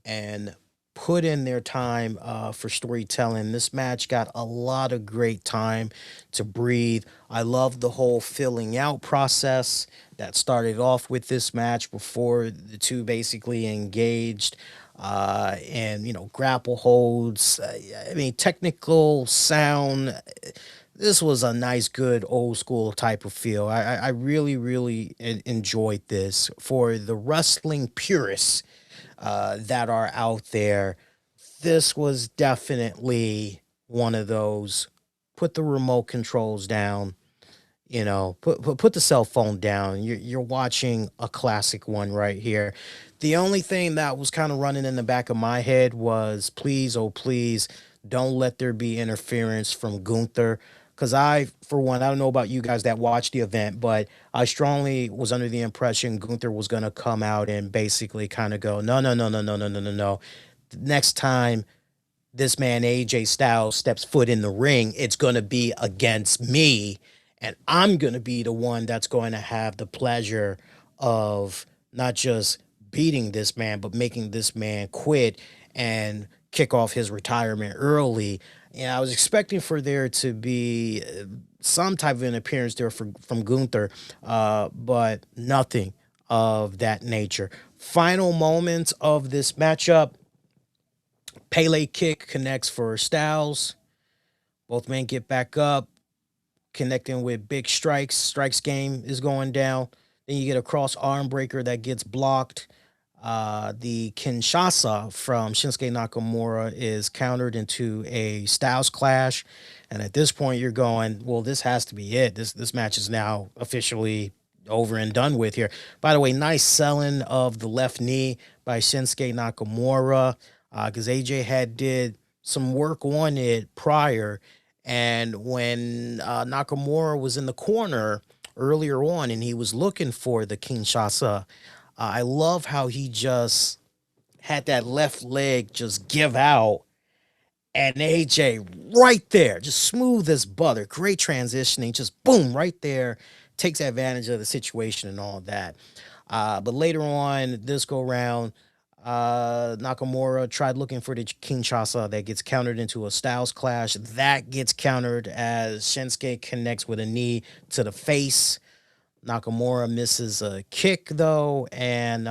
and put in their time for storytelling. This match got a lot of great time to breathe. I love the whole filling out process that started off with this match before the two basically engaged. And grapple holds. I mean, technical sound. This was a nice, good old school type of feel. I really, really enjoyed this for the wrestling purists that are out there. This was definitely one of those. Put the remote controls down. Put the cell phone down. You're watching a classic one right here. The only thing that was kind of running in the back of my head was, please, oh please, don't let there be interference from Gunther. Because for one, I don't know about you guys that watched the event, but I strongly was under the impression Gunther was going to come out and basically kind of go, no, no, no, no, no, no, no, no, no. Next time this man AJ Styles steps foot in the ring, it's going to be against me, and I'm going to be the one that's going to have the pleasure of not just beating this man, but making this man quit and kick off his retirement early. And I was expecting for there to be some type of an appearance there from Gunther, but nothing of that nature. Final moments of this matchup. Pele kick connects for Styles. Both men get back up, connecting with big strikes. Strikes game is going down. Then you get a cross arm breaker that gets blocked. The Kinshasa from Shinsuke Nakamura is countered into a Styles clash. And at this point, you're going, well, this has to be it. This match is now officially over and done with here. By the way, nice selling of the left knee by Shinsuke Nakamura, because AJ had did some work on it prior. And when Nakamura was in the corner earlier on and he was looking for the Kinshasa, I love how he just had that left leg just give out, and AJ right there, just smooth as butter, great transitioning, just boom, right there, takes advantage of the situation and all that. But later on, this go round, Nakamura tried looking for the Kinshasa that gets countered into a Styles clash. That gets countered as Shinsuke connects with a knee to the face. Nakamura misses a kick, though, and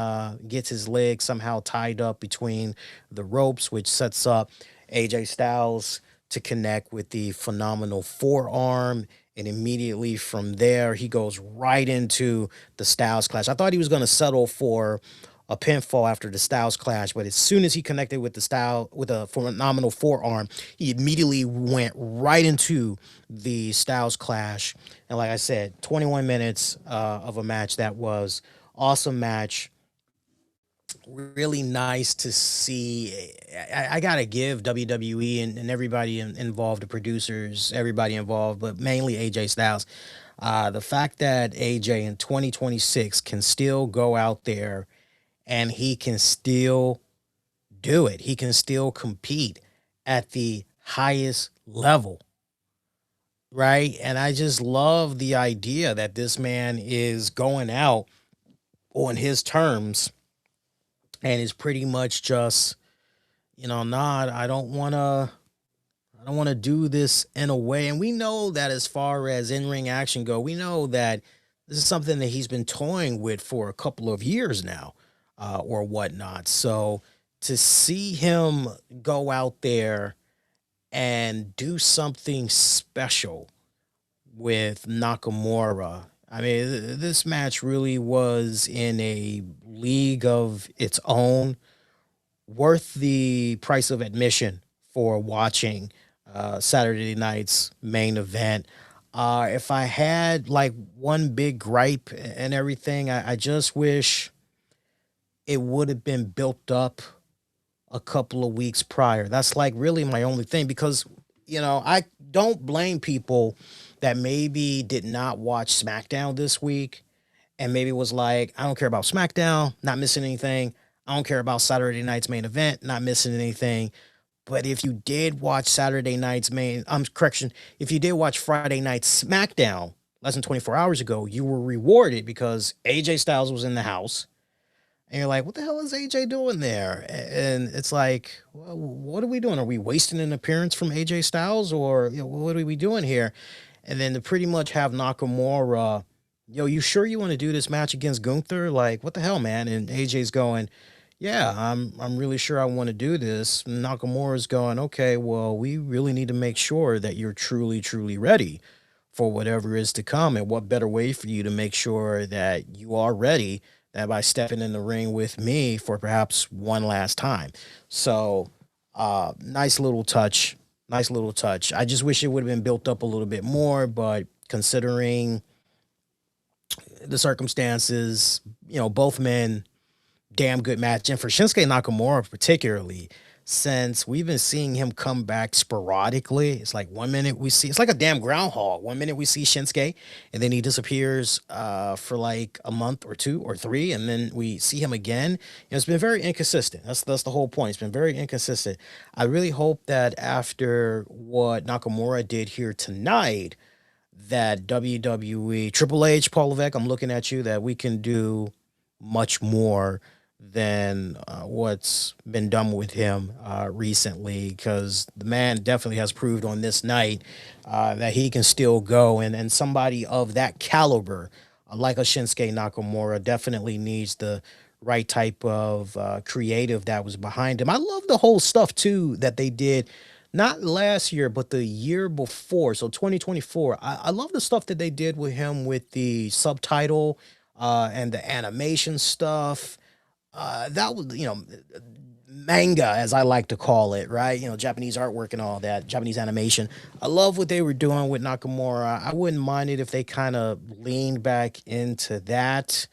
gets his leg somehow tied up between the ropes, which sets up AJ Styles to connect with the phenomenal forearm. And immediately from there, he goes right into the Styles clash. I thought he was going to settle for a pinfall after the Styles clash, but as soon as he connected with a phenomenal forearm, he immediately went right into the Styles clash. And like I said, 21 minutes of a match that was awesome match. Really nice to see. I gotta give WWE and everybody involved, the producers, everybody involved, but mainly AJ Styles, the fact that AJ in 2026 can still go out there and he can still do it. He can still compete at the highest level, right? And I just love the idea that this man is going out on his terms and is pretty much just, nah, I don't want to do this in a way. And we know that as far as in-ring action go, we know that this is something that he's been toying with for a couple of years now. Or whatnot. So to see him go out there and do something special with Nakamura, I mean, this match really was in a league of its own, worth the price of admission for watching Saturday night's main event. If I had like one big gripe and everything, I just wish it would have been built up a couple of weeks prior. That's like really my only thing, because, I don't blame people that maybe did not watch SmackDown this week and maybe was like, I don't care about SmackDown, not missing anything. I don't care about Saturday night's main event, not missing anything. But if you did watch Saturday night's if you did watch Friday night's SmackDown less than 24 hours ago, you were rewarded because AJ Styles was in the house. And you're like, what the hell is AJ doing there? And it's like, well, what are we doing? Are we wasting an appearance from AJ Styles, or what are we doing here? And then to pretty much have Nakamura, you sure you want to do this match against Gunther? Like, what the hell, man? And AJ's going, yeah, I'm really sure I want to do this. Nakamura's going, okay, well, we really need to make sure that you're truly, truly ready for whatever is to come. And what better way for you to make sure that you are ready than by stepping in the ring with me for perhaps one last time. So, nice little touch. Nice little touch. I just wish it would have been built up a little bit more, but considering the circumstances, both men, damn good match. And for Shinsuke Nakamura particularly, since we've been seeing him come back sporadically, it's like 1 minute we see, it's like a damn groundhog. 1 minute we see Shinsuke, and then he disappears for like a month or 2 or 3, and then we see him again. It's been very inconsistent. That's the whole point. It's been very inconsistent. I really hope that after what Nakamura did here tonight, that WWE, Triple H, Paul Levesque, I'm looking at you, that we can do much more than what's been done with him recently, because the man definitely has proved on this night that he can still go, and somebody of that caliber, like a Shinsuke Nakamura, definitely needs the right type of creative that was behind him. I love the whole stuff too that they did, not last year, but the year before, so 2024. I love the stuff that they did with him with the subtitle and the animation stuff. That was, manga, as I like to call it, right? Japanese artwork and all that, Japanese animation. I love what they were doing with Nakamura. I wouldn't mind it if they kind of leaned back into that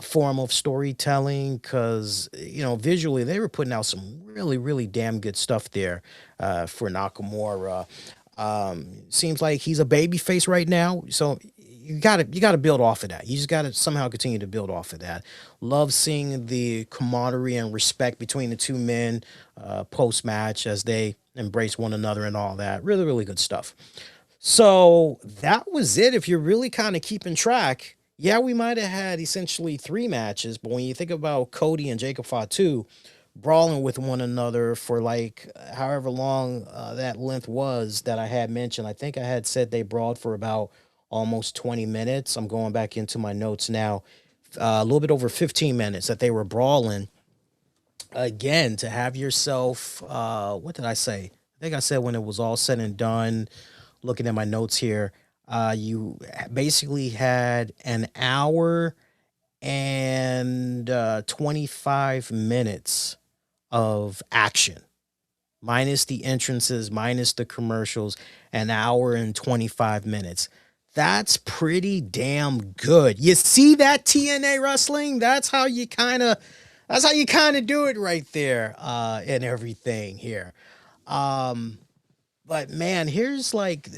form of storytelling, because, visually they were putting out some really, really damn good stuff there for Nakamura. Seems like he's a baby face right now, so you gotta build off of that. You just gotta somehow continue to build off of that. Love seeing the camaraderie and respect between the two men post match as they embrace one another and all that. Really, really good stuff. So that was it. If you're really kind of keeping track, yeah, we might have had essentially 3 matches, but when you think about Cody and Jacob Fatu brawling with one another for like however long that length was that I had mentioned, I think I had said they brawled for about almost 20 minutes. I'm going back into my notes now. A little bit over 15 minutes that they were brawling. Again, to have yourself, what did I say? I think I said when it was all said and done, looking at my notes here, you basically had an hour and 25 minutes of action, minus the entrances, minus the commercials, an hour and 25 minutes. That's pretty damn good. You see that, TNA Wrestling? That's how you kind of do it right there, and everything here. But man, here's like,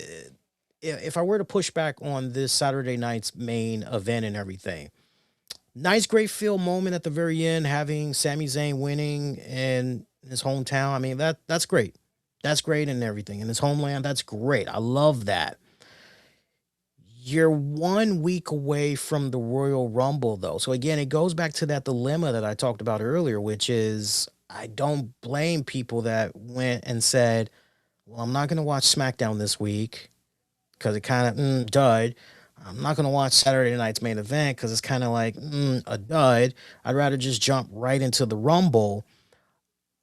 if I were to push back on this Saturday night's main event and everything, nice, great feel moment at the very end, having Sami Zayn winning in his hometown. I mean, that's great. That's great and everything. In his homeland, that's great. I love that. You're 1 week away from the Royal Rumble, though. So again, it goes back to that dilemma that I talked about earlier, which is I don't blame people that went and said, well, I'm not going to watch SmackDown this week because it kind of dud. I'm not going to watch Saturday night's main event because it's kind of like a dud. I'd rather just jump right into the Rumble.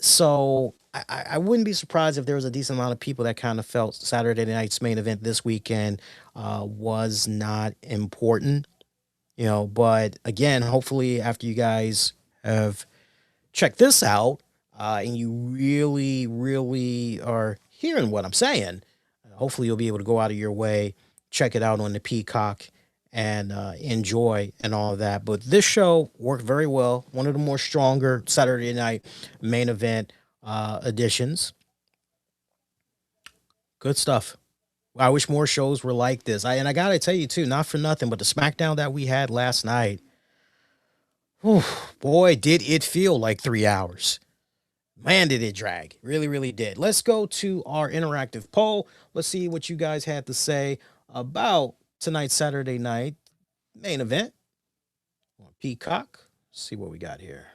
So I wouldn't be surprised if there was a decent amount of people that kind of felt Saturday night's main event this weekend was not important, But again, hopefully after you guys have checked this out and you really, really are hearing what I'm saying, hopefully you'll be able to go out of your way, check it out on the Peacock, and enjoy and all of that. But this show worked very well. One of the more stronger Saturday night main event editions. Good stuff. I wish more shows were like this. And I gotta tell you too, not for nothing, but the SmackDown that we had last night, whew, boy, did it feel like 3 hours. Man, did it drag. Really, really did. Let's go to our interactive poll. Let's see what you guys had to say about tonight's Saturday night main event on Peacock. Let's see what we got here.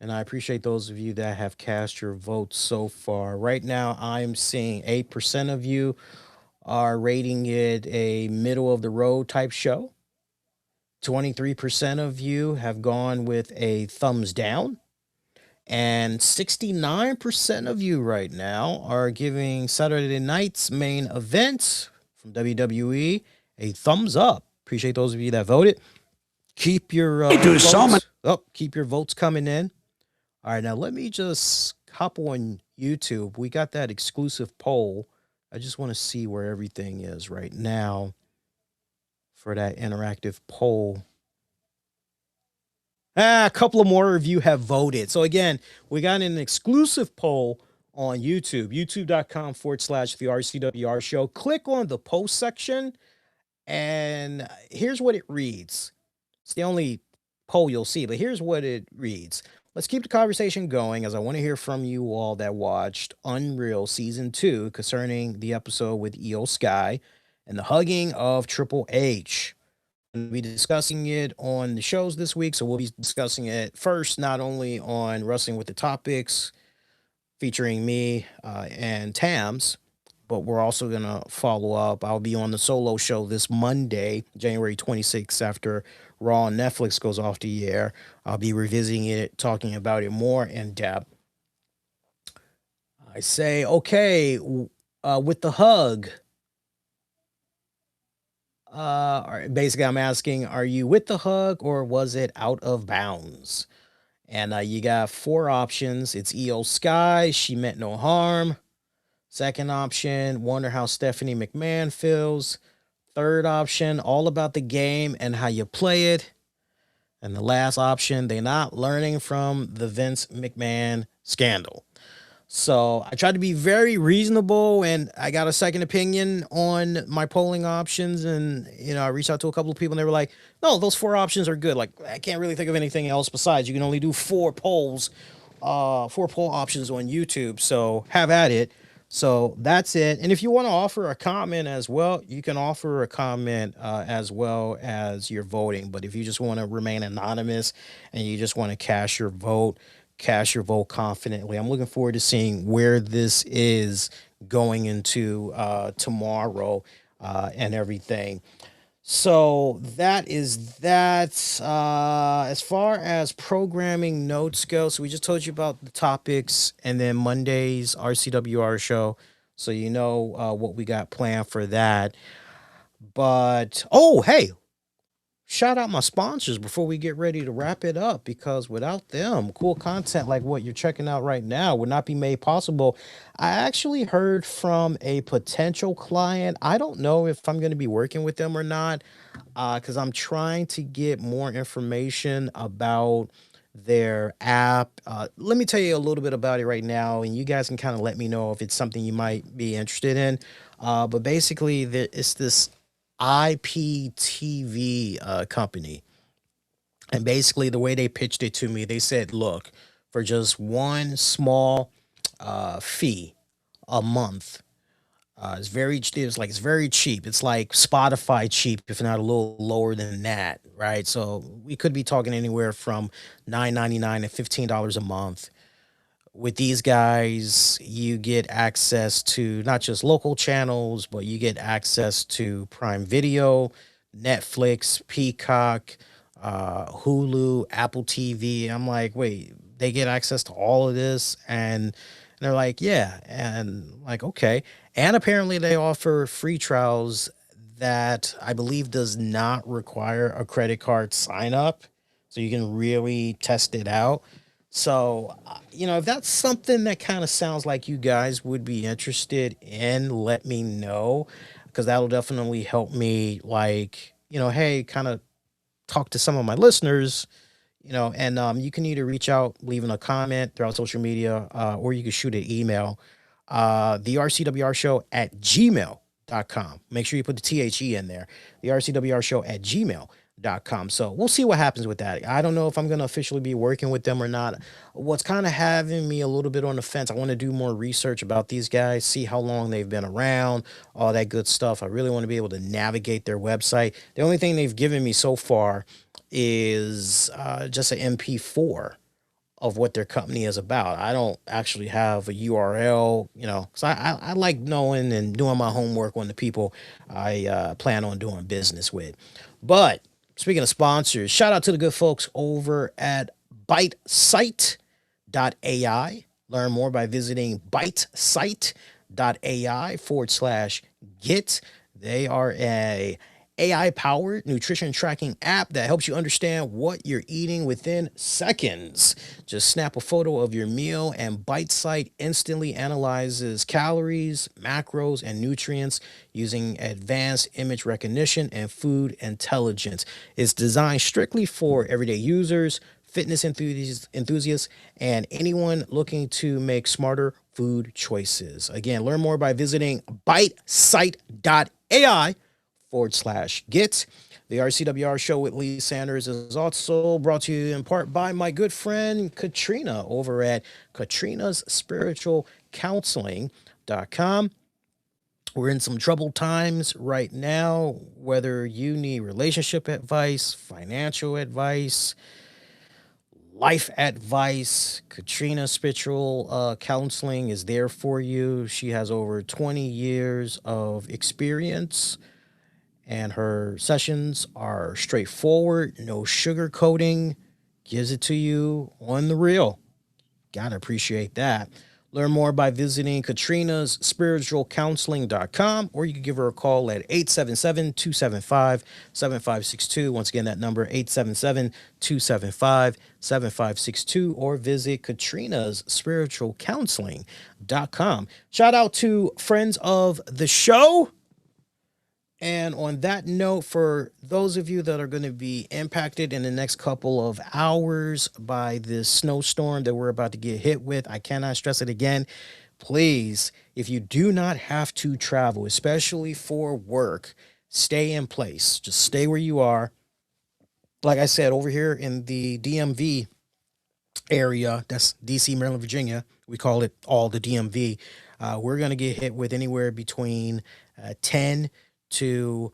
And I appreciate those of you that have cast your votes so far. Right now, I'm seeing 8% of you are rating it a middle of the road type show. 23% of you have gone with a thumbs down. And 69% of you right now are giving Saturday night's main event from WWE a thumbs up. Appreciate those of you that voted. Keep your keep your votes coming in. All right, now let me just hop on YouTube. We got that exclusive poll. I just want to see where everything is right now for that interactive poll. A couple of more of you have voted. So again, we got an exclusive poll on YouTube, youtube.com/the RCWR show. Click on the post section, and here's what it reads. It's the only poll you'll see, but here's what it reads. Let's keep the conversation going, as I want to hear from you all that watched Unreal Season 2 concerning the episode with Io Sky and the hugging of Triple H. We'll be discussing it on the shows this week, so we'll be discussing it first, not only on Wrestling with the Topics, featuring me and Tams, but we're also going to follow up. I'll be on the solo show this Monday, January 26th, after Raw on Netflix goes off the air. I'll be revisiting it, talking about it more in depth. I say, okay, with the hug, basically I'm asking, are you with the hug or was it out of bounds? And you got 4 options. It's Io Sky, she meant no harm. Second option, wonder how Stephanie McMahon feels. Third option, all about the game and how you play it. And the last option, they're not learning from the Vince McMahon scandal. So I tried to be very reasonable, and I got a second opinion on my polling options. And, I reached out to a couple of people and they were like, no, those 4 options are good. Like, I can't really think of anything else besides. You can only do 4 polls, 4 poll options on YouTube. So have at it. So that's it. And if you want to offer a comment as well, you can offer a comment as well as your voting. But if you just want to remain anonymous and you just want to cast your vote confidently. I'm looking forward to seeing where this is going into tomorrow and everything. So that is that. As far as programming notes go, so we just told you about the topics and then Monday's RCWR show. So you know what we got planned for that. But, hey, shout out my sponsors before we get ready to wrap it up, because without them, cool content like what you're checking out right now would not be made possible. I actually heard from a potential client. I don't know if I'm going to be working with them or not, because I'm trying to get more information about their app. Let me tell you a little bit about it right now, and you guys can kind of let me know if it's something you might be interested in. But basically, it's this IPTV company. And basically the way they pitched it to me, they said, look, for just one small fee a month, it's very cheap. It's like Spotify cheap, if not a little lower than that, right? So we could be talking anywhere from $9.99 to $15 a month. With these guys, you get access to not just local channels, but you get access to Prime Video, Netflix, Peacock, Hulu, Apple TV. I'm like, wait, they get access to all of this? And they're like, yeah. And like, okay. And apparently they offer free trials that I believe does not require a credit card sign up. So you can really test it out. So, if that's something that kind of sounds like you guys would be interested in, let me know, because that'll definitely help me, hey, kind of talk to some of my listeners, and you can either reach out, leaving a comment throughout social media, or you can shoot an email. the RCWR show at gmail.com. Make sure you put the THE in there. The RCWR show at gmail.com. So we'll see what happens with that. I don't know if I'm going to officially be working with them or not. What's kind of having me a little bit on the fence, I want to do more research about these guys, see how long they've been around, all that good stuff. I really want to be able to navigate their website. The only thing they've given me so far is just an MP4 of what their company is about. I don't actually have a URL, because I like knowing and doing my homework on the people I plan on doing business with. But speaking of sponsors, shout out to the good folks over at BiteSite.ai. Learn more by visiting BiteSite.ai/get. They are a AI-powered nutrition tracking app that helps you understand what you're eating within seconds. Just snap a photo of your meal and BiteSite instantly analyzes calories, macros, and nutrients using advanced image recognition and food intelligence. It's designed strictly for everyday users, fitness enthusiasts, and anyone looking to make smarter food choices. Again, learn more by visiting BiteSite.ai/get. The RCWR show with Lee Sanders is also brought to you in part by my good friend Katrina over at Katrina's Spiritual Counseling.com. We're in some troubled times right now, whether you need relationship advice, financial advice, life advice. Katrina Spiritual Counseling is there for you. She has over 20 years of experience, and her sessions are straightforward, no sugarcoating, gives it to you on the real. Gotta appreciate that. Learn more by visiting Katrina's spiritualcounseling.com, or you can give her a call at 877-275-7562. Once again, that number 877-275-7562, or visit Katrina's spiritualcounseling.com. Shout out to friends of the show. And on that note, for those of you that are going to be impacted in the next couple of hours by this snowstorm that we're about to get hit with, I cannot stress it again. Please, if you do not have to travel, especially for work, stay in place. Just stay where you are. Like I said, over here in the DMV area, that's DC, Maryland, Virginia, we call it all the DMV. We're going to get hit with anywhere between 10 to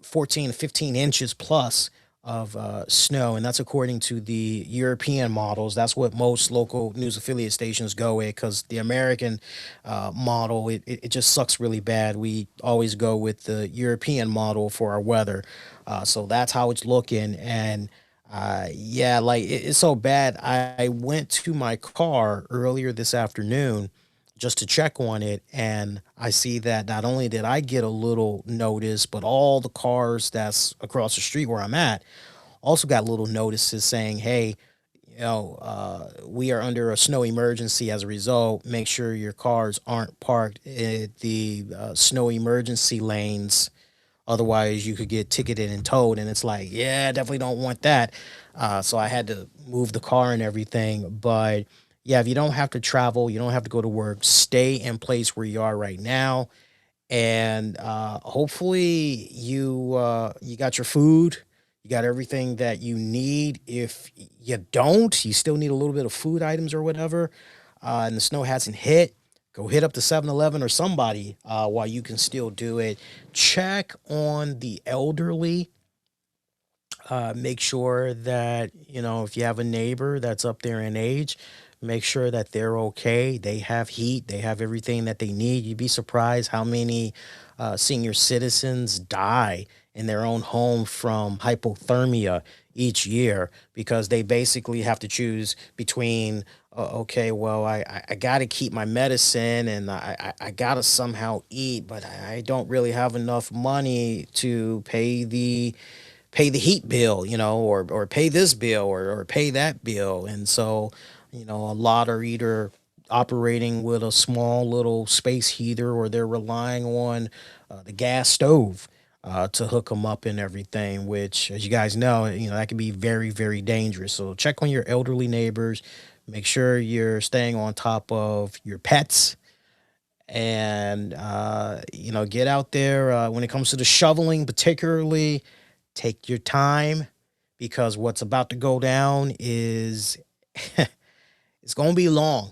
14 to 15 inches plus of snow, and that's according to the European models. That's what most local news affiliate stations go with, because the American model, it just sucks really bad. We always go with the European model for our weather. So that's how it's looking. And yeah, like it's so bad. I went to my car earlier this afternoon just to check on it, and I see that not only did I get a little notice, but all the cars that's across the street where I'm at also got little notices saying, hey, we are under a snow emergency. As a result, make sure your cars aren't parked in the snow emergency lanes. Otherwise, you could get ticketed and towed. And it's like, yeah, definitely don't want that. So I had to move the car and everything. But yeah, if you don't have to travel, you don't have to go to work, stay in place where you are right now. And hopefully you got your food, you got everything that you need. If you don't, you still need a little bit of food items or whatever, and the snow hasn't hit, go hit up the 7-Eleven or somebody while you can still do it. Check on the elderly. Make sure that, if you have a neighbor that's up there in age, make sure that they're okay. They have heat. They have everything that they need. You'd be surprised how many senior citizens die in their own home from hypothermia each year, because they basically have to choose between, okay, well, I got to keep my medicine, and I got to somehow eat, but I don't really have enough money to pay the heat bill, or pay this bill or pay that bill. And so, a lot are either operating with a small little space heater, or they're relying on the gas stove to hook them up and everything, which, as you guys know, that can be very, very dangerous. So check on your elderly neighbors. Make sure you're staying on top of your pets. And, you know, get out there when it comes to the shoveling, particularly take your time, because what's about to go down is it's going to be long.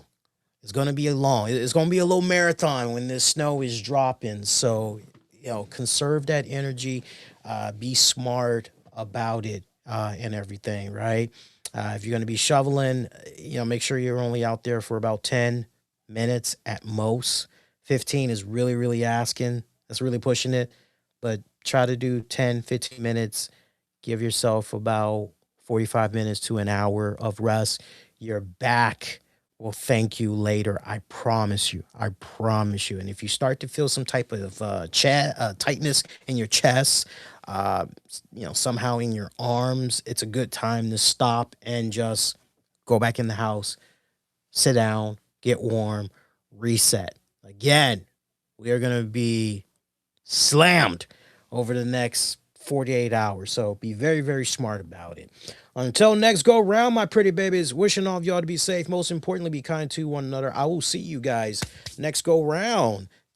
It's going to be long. It's going to be a little marathon when this snow is dropping. So, you know, conserve that energy, be smart about it and everything, right? If you're going to be shoveling, you know, make sure you're only out there for about 10 minutes at most. 15 is really, really asking. That's really pushing it. But try to do 10, 15 minutes. Give yourself about 45 minutes to an hour of rest. Your back will thank you later. I promise you. I promise you. And if you start to feel some type of tightness in your chest, you know, somehow in your arms, it's a good time to stop and just go back in the house, sit down, get warm, reset. Again, we are going to be slammed over the next 48 hours. So be very, very smart about it. Until next go round, my pretty babies, wishing all of y'all to be safe. Most importantly, be kind to one another. I will see you guys next go round.